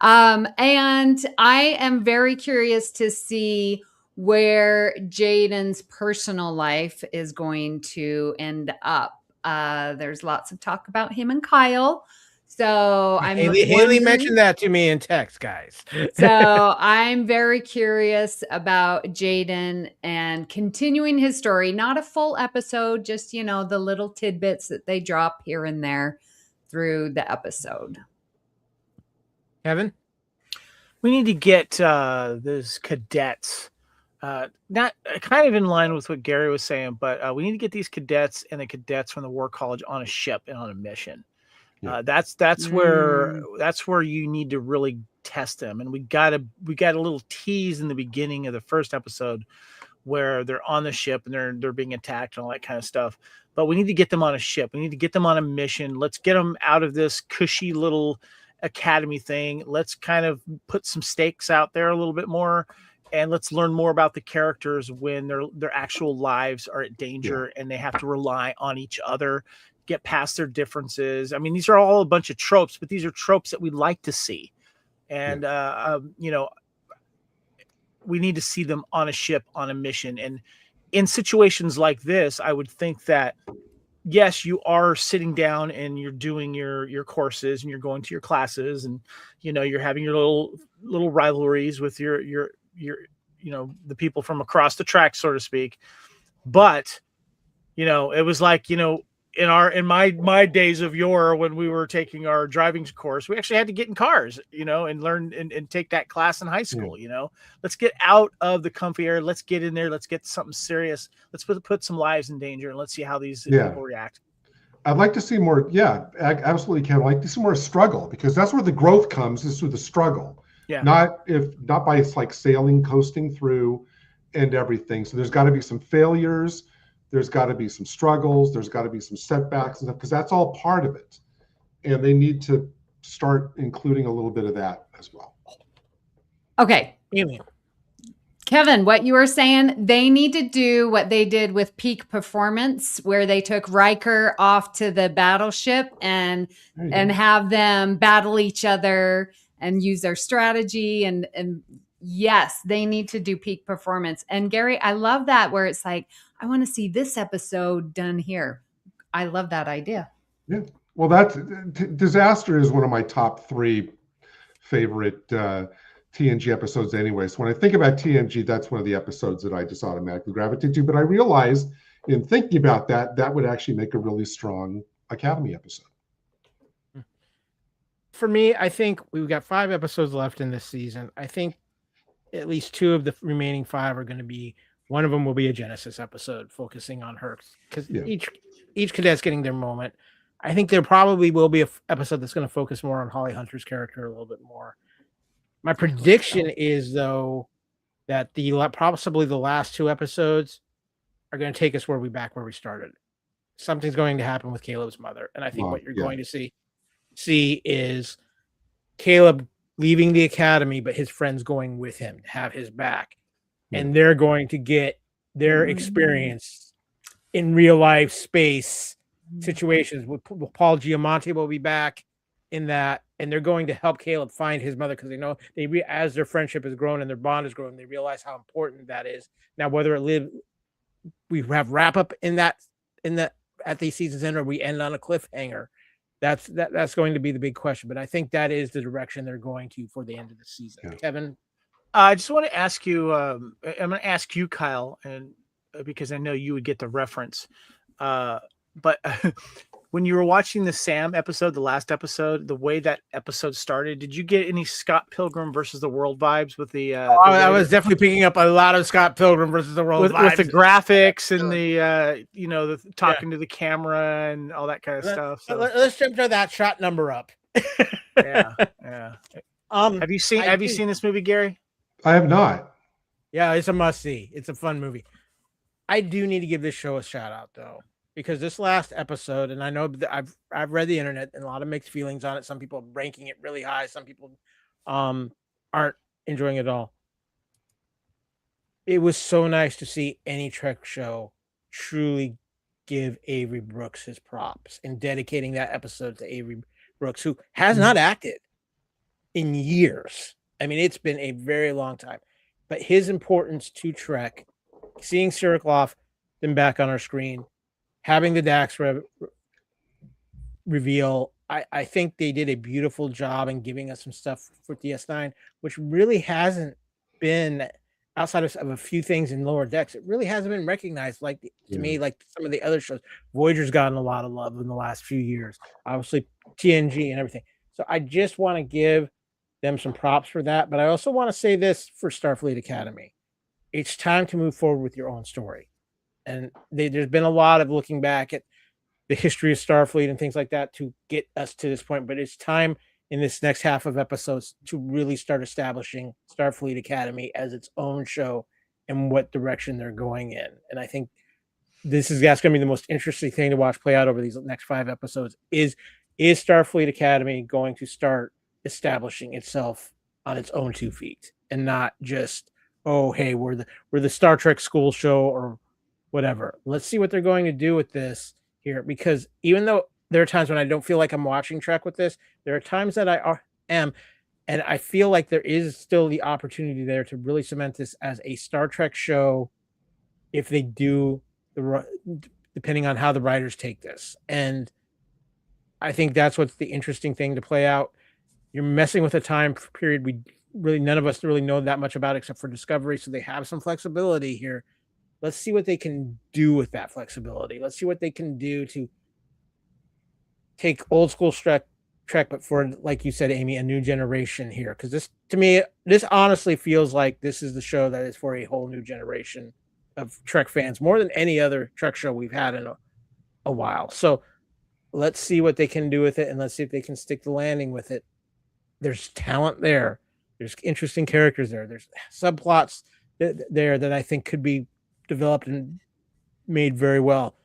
D: And I am very curious to see where Jaden's personal life is going to end up. There's lots of talk about him and Kyle. So
A: Haley mentioned that to me in text, guys.
D: So I'm very curious about Jaden and continuing his story. Not a full episode, just, the little tidbits that they drop here and there through the episode.
A: Kevin?
B: We need to get those cadets. Not kind of in line with what Gary was saying, but we need to get these cadets and the cadets from the War College on a ship and on a mission. That's where you need to really test them. And we got a little tease in the beginning of the first episode where they're on the ship and they're being attacked and all that kind of stuff. But we need to get them on a ship. We need to get them on a mission. Let's get them out of this cushy little academy thing. Let's kind of put some stakes out there a little bit more and let's learn more about the characters when their actual lives are at danger and they have to rely on each other, get past their differences. I mean, these are all a bunch of tropes, but these are tropes that we like to see. And, we need to see them on a ship, on a mission. And in situations like this, I would think that, yes, you are sitting down and you're doing your courses and you're going to your classes and, you're having your little rivalries with your, the people from across the track, so to speak. But, it was like, in my days of yore, when we were taking our driving course, we actually had to get in cars, and learn and take that class in high school. Let's get out of the comfy area. Let's get in there. Let's get something serious. Let's put some lives in danger, and let's see how these people react.
C: I'd like to see more. Yeah, absolutely, Ken. I'd like to see more struggle, because that's where the growth comes, is through the struggle.
B: Yeah.
C: Not by it's like sailing, coasting through and everything. So there's got to be some failures. There's got to be some struggles. There's got to be some setbacks and stuff, because that's all part of it. And they need to start including a little bit of that as well.
D: Okay.
A: Alien.
D: Kevin, what you were saying, they need to do what they did with Peak Performance, where they took Riker off to the battleship and have them battle each other and use their strategy. And yes, they need to do Peak Performance. And Gary, I love that, where it's like, I want to see this episode done here. I love that idea.
C: Yeah. Well, that's Disaster is one of my top 3 favorite TNG episodes anyway. So when I think about TNG, that's one of the episodes that I just automatically gravitate to. But I realized in thinking about that would actually make a really strong Academy episode.
A: For me, I think we've got 5 episodes left in this season. I think at least 2 of the remaining 5 are going to be, one of them will be a Genesis episode focusing on her, because each cadet's getting their moment. I think there probably will be an episode that's going to focus more on Holly Hunter's character a little bit more. My prediction is, though, that possibly the last 2 episodes are going to take us where we started. Something's going to happen with Caleb's mother, and I think what you're going to see is Caleb leaving the academy, but his friends going with him to have his back. And they're going to get their experience in real life space situations. Paul Giamatti will be back in that, and they're going to help Caleb find his mother, because they know as their friendship has grown and their bond has grown, they realize how important that is. Now, whether we have wrap up in that at the season's end, or we end on a cliffhanger, that's going to be the big question. But I think that is the direction they're going to for the end of the season. Yeah. Kevin.
B: I just want to ask you, I'm going to ask you, Kyle, and because I know you would get the reference. But when you were watching the Sam episode, the last episode, the way that episode started, did you get any Scott Pilgrim versus the World vibes with the?
A: I was definitely picking up a lot of Scott Pilgrim versus the World vibes
B: with the graphics and the the talking to the camera and all that kind of stuff. So.
A: Let's jump to that shot number up.
B: Yeah. Have you seen this movie, Gary?
C: I have not.
A: Yeah, it's a must see. It's a fun movie. I do need to give this show a shout out, though, because this last episode, and I know that I've read the internet and a lot of mixed feelings on it. Some people are ranking it really high. Some people aren't enjoying it at all. It was so nice to see any Trek show truly give Avery Brooks his props and dedicating that episode to Avery Brooks, who has not acted in years. I mean, it's been a very long time, but his importance to Trek, seeing Sirikloff then back on our screen, having the Dax reveal, I think they did a beautiful job in giving us some stuff for DS9, which really hasn't been, outside of a few things in Lower Decks, it really hasn't been recognized to me like some of the other shows. Voyager's gotten a lot of love in the last few years, obviously TNG and everything. So I just want to give them some props for that. But I also want to say this for Starfleet Academy. It's time to move forward with your own story. And there's been a lot of looking back at the history of Starfleet and things like that to get us to this point. But it's time in this next half of episodes to really start establishing Starfleet Academy as its own show and what direction they're going in. And I think that's going to be the most interesting thing to watch play out over these next 5 episodes. Is Starfleet Academy going to start establishing itself on its own 2 feet and not just oh, hey, we're the Star Trek school show or whatever. Let's see what they're going to do with this here, because even though there are times when I don't feel like I'm watching Trek with this, there are times that am, and I feel like there is still the opportunity there to really cement this as a Star Trek show if they do depending on how the writers take this. And I think that's what's the interesting thing to play out. You're messing with a time period we really none of us really know that much about except for Discovery, so they have some flexibility here. Let's see what they can do with that flexibility. Let's see what they can do to take old school Trek, but for, like you said, Amy, a new generation here. Because this, to me, this honestly feels like this is the show that is for a whole new generation of Trek fans, more than any other Trek show we've had in a while. So let's see what they can do with it, and let's see if they can stick the landing with it. There's talent there. There's interesting characters there. There's subplots there that I think could be developed and made very well.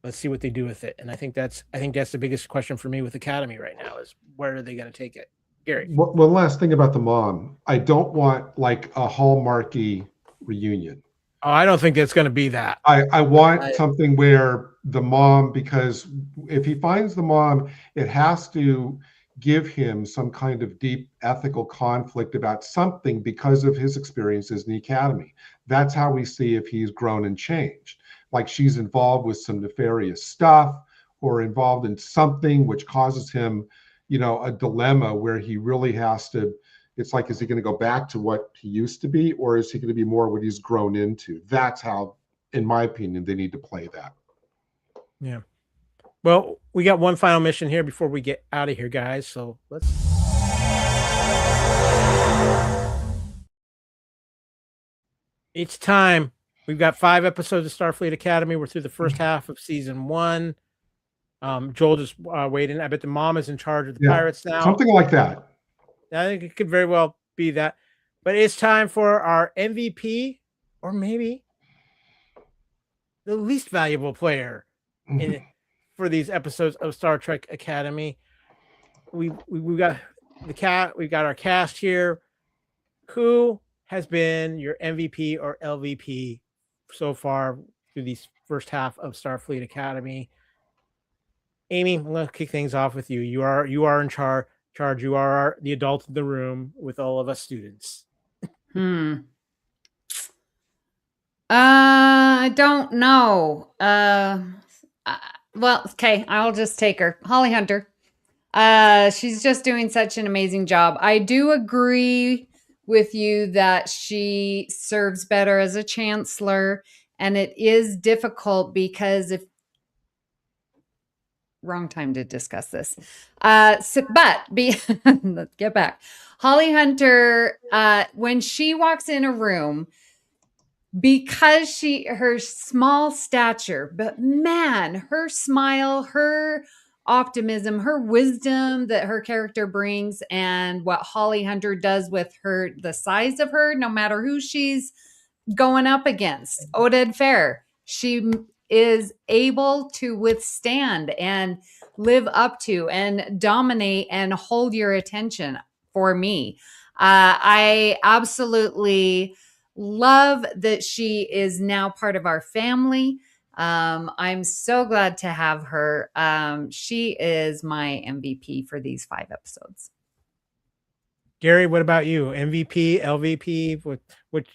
A: Let's see what they do with it. And I think that's the biggest question for me with Academy right now is where are they going to take it? Gary.
C: One last thing about the mom. I don't want like a Hallmarky reunion.
A: Oh, I don't think it's going to be that.
C: I want something where the mom, because if he finds the mom, it has to give him some kind of deep ethical conflict about something because of his experiences in the Academy. That's how we see if he's grown and changed. Like she's involved with some nefarious stuff or involved in something which causes him, a dilemma where he really has to, it's like, is he going to go back to what he used to be, or is he going to be more what he's grown into? That's how, in my opinion, they need to play that.
A: Yeah. Well, we got one final mission here before we get out of here, guys. So let's. It's time. We've got 5 episodes of Starfleet Academy. We're through the first half of season 1. Joel just waiting. I bet the mom is in charge of the pirates now.
C: Something like that.
A: I think it could very well be that. But it's time for our MVP, or maybe the least valuable player for these episodes of Star Trek Academy. We've got we've got our cast here. Who has been your MVP or LVP so far through these first half of Starfleet Academy? Amy, I'm going to kick things off with you. You are in charge. You are the adult in the room with all of us students.
D: I don't know. Well, okay, I'll just take her. Holly Hunter. She's just doing such an amazing job. I do agree with you that she serves better as a chancellor, and it is difficult because wrong time to discuss this. Let's get back. Holly Hunter, when she walks in a room, because her small stature, but man, her smile, her optimism, her wisdom that her character brings, and what Holly Hunter does with the size of her, no matter who she's going up against. Oded Fair, she is able to withstand and live up to and dominate and hold your attention for me. I absolutely love that she is now part of our family. I'm so glad to have her. She is my MVP for these 5 episodes.
A: Gary, what about you? MVP, LVP? Which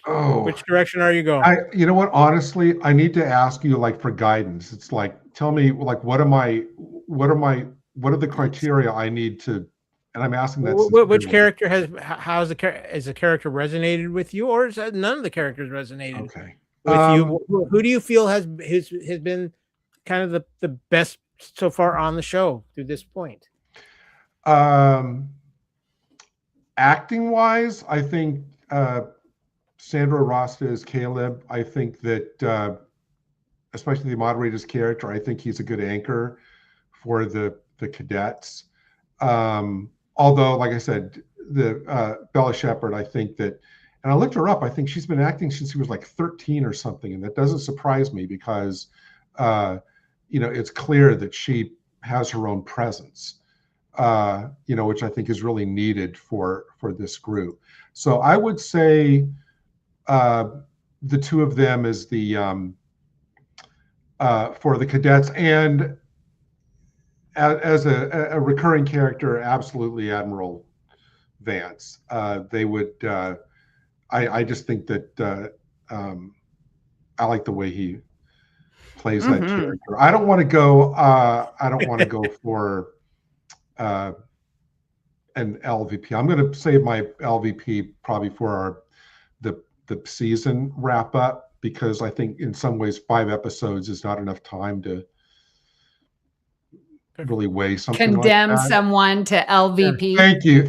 A: direction are you going?
C: You know what? Honestly, I need to ask you for guidance. It's like, tell me what are the criteria I need to, and I'm asking that.
A: Which character has the character resonated with you, or is that none of the characters resonated with you? Who do you feel has been kind of the best so far on the show through this point?
C: Acting wise, I think Sandra Rasta as Caleb. I think that especially the moderator's character, I think he's a good anchor for the cadets. Although, like I said, the Bella Shepherd, I think that, and I looked her up, I think she's been acting since she was 13 or something, and that doesn't surprise me because it's clear that she has her own presence. Which I think is really needed for this group. So I would say the two of them as the for the cadets, and as a recurring character, absolutely Admiral Vance. They would. I just think that I like the way he plays that character. I don't want to go. I don't want to go for an LVP. I'm going to save my LVP probably for the season wrap up, because I think in some ways 5 episodes is not enough time to really weigh something
D: Condemn
C: like that.
D: someone to LVP.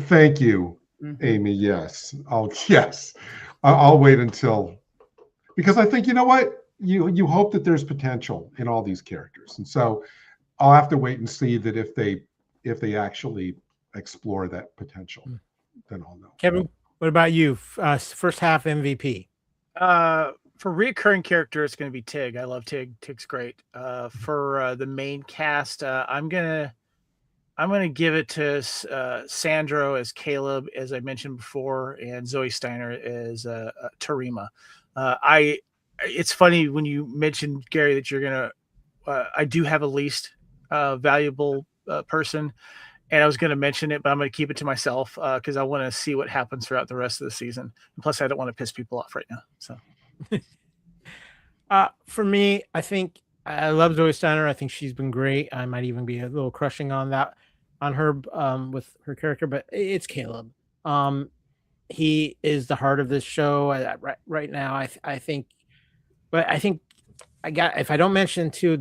C: Thank you, Amy. Yes, I'll wait until, because I think, you know what, you hope that there's potential in all these characters, and so I'll have to wait and see that if they actually explore that potential, then I'll know.
A: Kevin, what about you? First half MVP.
B: For recurring character, it's going to be Tig. I love Tig. Tig's great. For the main cast, I'm gonna give it to Sandro as Caleb, as I mentioned before, and Zoe Steiner as Tarima. It's funny when you mentioned, Gary, that you're gonna. I do have a least valuable person, and I was going to mention it, but I'm going to keep it to myself because I want to see what happens throughout the rest of the season. And plus, I don't want to piss people off right now. So,
A: for me, I think I love Zoe Steiner. I think she's been great. I might even be a little crushing on her with her character, but it's Caleb. He is the heart of this show right now. I think, but I think if I don't mention too,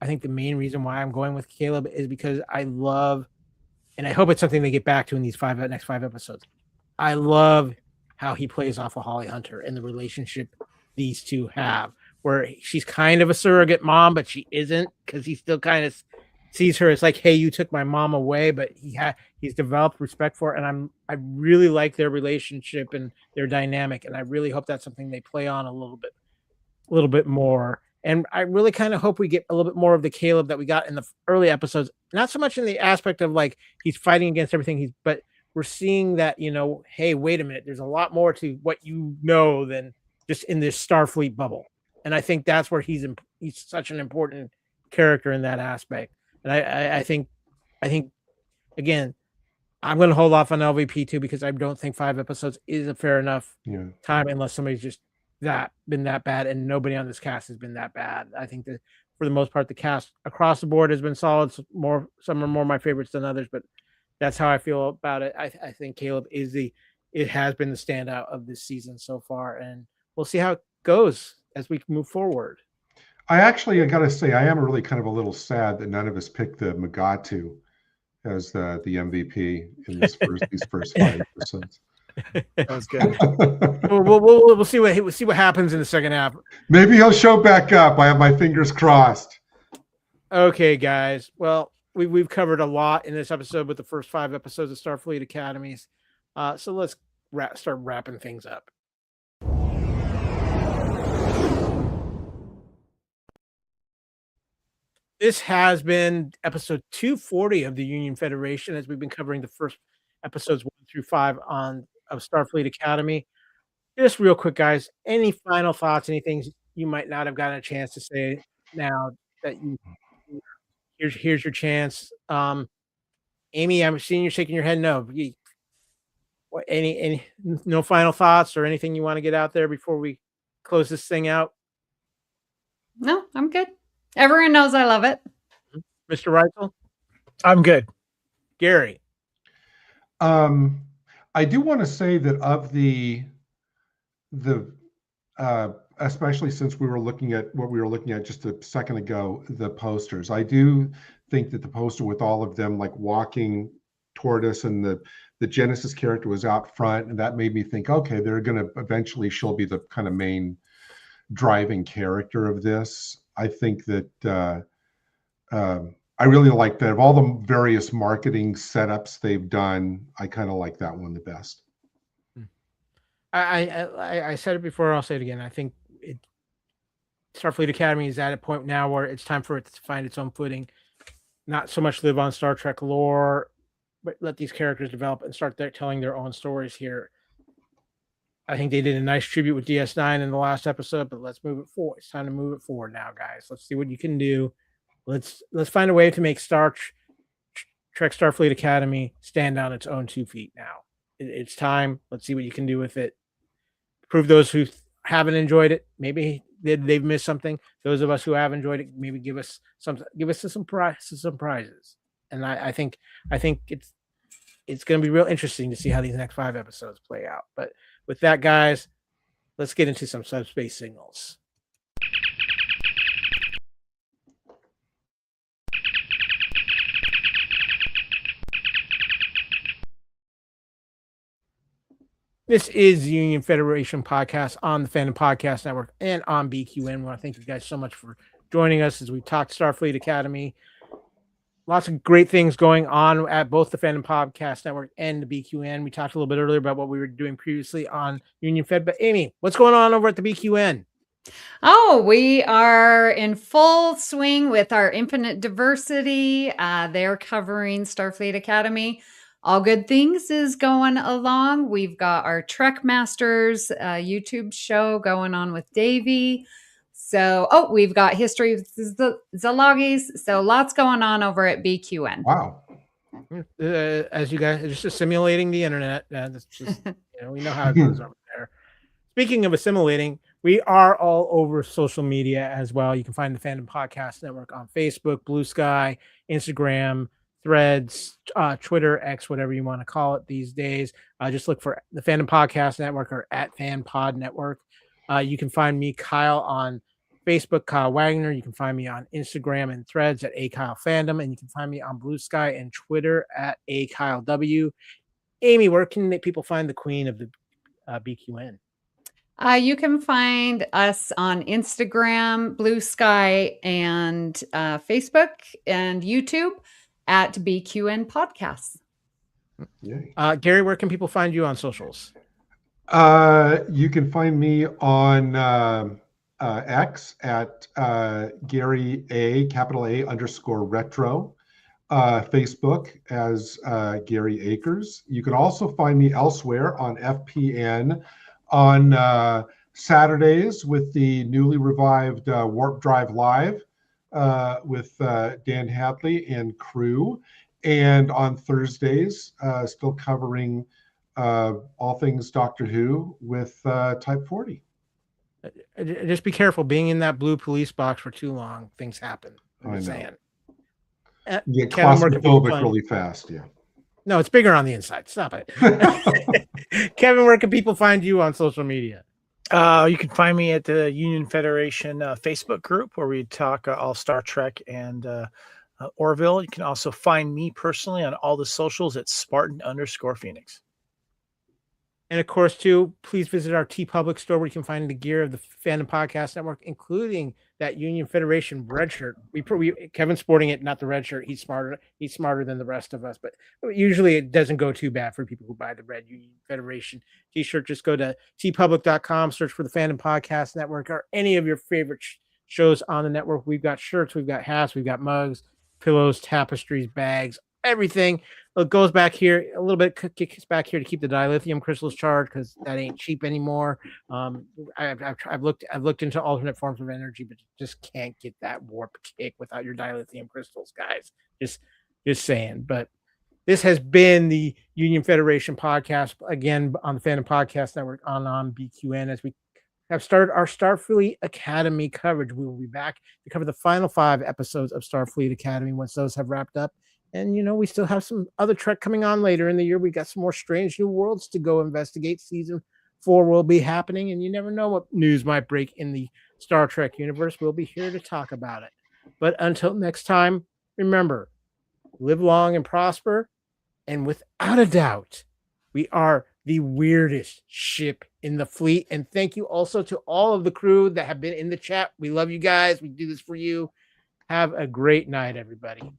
A: I think the main reason why I'm going with Caleb is because I love, and I hope it's something they get back to in these next 5 episodes. I love how he plays off of Holly Hunter and the relationship these two have, where she's kind of a surrogate mom, but she isn't, because he still kind of sees her as like, hey, you took my mom away, but he's developed respect for her, and I really like their relationship and their dynamic, and I really hope that's something they play on a little bit more. And I really kind of hope we get a little bit more of the Caleb that we got in the early episodes. Not so much in the aspect of like he's fighting against everything, but we're seeing that, hey, wait a minute, there's a lot more to what than just in this Starfleet bubble. And I think that's where he's such an important character in that aspect. And I think again, I'm going to hold off on LVP too, because I don't think 5 episodes is a fair enough time unless somebody's just been that bad, and nobody on this cast has been that bad. I think that for the most part, the cast across the board has been solid. Some are more my favorites than others, but that's how I feel about it. I think Caleb has been the standout of this season so far, and we'll see how it goes as we move forward.
C: I got to say, I am really kind of a little sad that none of us picked the Mugatu as the MVP in these first 5 episodes.
B: That was good.
A: We'll see what happens in the second half.
C: Maybe he'll show back up. I have my fingers crossed.
A: Okay, guys. Well, we've covered a lot in this episode with the first 5 episodes of Starfleet Academies. So let's start wrapping things up. This has been episode 240 of the Union Federation, as we've been covering the first episodes 1 through 5 of Starfleet Academy. Just real quick, guys, any final thoughts, anything you might not have gotten a chance to say now that here's your chance. Amy, I'm seeing you shaking your head no. Any no final thoughts or anything you want to get out there before we close this thing out?
D: No, I'm good. Everyone knows I love it.
A: Mr. Reitzel?
B: I'm good.
A: Gary?
C: I do want to say that of the especially since we were looking at what we were looking at just a second ago, the posters, I do think that the poster with all of them like walking toward us, and the Genesis character was out front, and that made me think, okay, they're going to eventually, she'll be the kind of main driving character of this. I think that I really like that. Of all the various marketing setups they've done, I kind of like that one the best.
A: I said it before, I'll say it again. I think Starfleet Academy is at a point now where it's time for it to find its own footing, not so much live on Star Trek lore, but let these characters develop and start telling their own stories here. I think they did a nice tribute with DS9 in the last episode, but let's move it forward. It's time to move it forward now, guys. Let's see what you can do. Let's find a way to make Trek Starfleet Academy stand on its own 2 feet now. It's time. Let's see what you can do with it. Prove those who haven't enjoyed it. Maybe they've missed something. Those of us who have enjoyed it, maybe give us some prizes. And I think it's going to be real interesting to see how these next 5 episodes play out. But with that, guys, let's get into some subspace signals. This is the Union Federation podcast on the Fandom Podcast Network and on BQN. I want to thank you guys so much for joining us as we talk Starfleet Academy. Lots of great things going on at both the Fandom Podcast Network and the BQN. We talked a little bit earlier about what we were doing previously on Union Fed. But Amy, what's going on over at the BQN?
D: Oh, we are in full swing with our Infinite Diversity. They're covering Starfleet Academy. All Good Things is going along. We've got our Trek Masters YouTube show going on with Davey. So, we've got History of the Zalogis. So lots going on over at BQN.
C: Wow.
A: As you guys are just assimilating the internet. That's just, we know how it goes over there. Speaking of assimilating, we are all over social media as well. You can find the Fandom Podcast Network on Facebook, Blue Sky, Instagram, Threads, Twitter, X, whatever you want to call it these days. Just look for the Fandom Podcast Network or at FanPod Network. You can find me, Kyle, on Facebook, Kyle Wagner. You can find me on Instagram and Threads at AKyleFandom, and you can find me on Blue Sky and Twitter at AKyleW. Amy, where can people find the queen of the BQN?
D: You can find us on Instagram, Blue Sky, and Facebook and YouTube at BQN Podcasts.
A: Gary, where can people find you on socials?
C: You can find me on X at Gary A, capital A _ retro. Facebook as Gary Akers. You can also find me elsewhere on FPN on Saturdays with the newly revived Warp Drive Live with Dan Hadley and crew, and on Thursdays still covering all things Doctor Who with Type 40.
A: Just be careful being in that blue police box for too long. Things happen.
C: I'm
A: saying.
C: You get claustrophobic really fast. Yeah.
A: No, it's bigger on the inside. Stop it. Kevin, where can people find you on social media?
B: You can find me at the Union Federation Facebook group where we talk all Star Trek and Orville. You can also find me personally on all the socials at Spartan_Phoenix.
A: And of course, too, please visit our TeePublic store where you can find the gear of the Fandom Podcast Network, including that Union Federation red shirt. Kevin's sporting it, not the red shirt. He's smarter. He's smarter than the rest of us. But usually it doesn't go too bad for people who buy the red Union Federation t-shirt. Just go to teepublic.com, search for the Fandom Podcast Network or any of your favorite shows on the network. We've got shirts, we've got hats, we've got mugs, pillows, tapestries, bags, everything. It goes back here a little bit, kicks back here to keep the dilithium crystals charged because that ain't cheap anymore. I've looked into alternate forms of energy, but you just can't get that warp kick without your dilithium crystals, guys. Just saying. But this has been the Union Federation podcast again on the Fandom Podcast Network on BQN as we have started our Starfleet Academy coverage. We will be back to cover the final 5 episodes of Starfleet Academy once those have wrapped up. And, we still have some other Trek coming on later in the year. We got some more Strange New Worlds to go investigate. Season 4 will be happening, and you never know what news might break in the Star Trek universe. We'll be here to talk about it. But until next time, remember, live long and prosper. And without a doubt, we are the weirdest ship in the fleet. And thank you also to all of the crew that have been in the chat. We love you guys. We do this for you. Have a great night, everybody.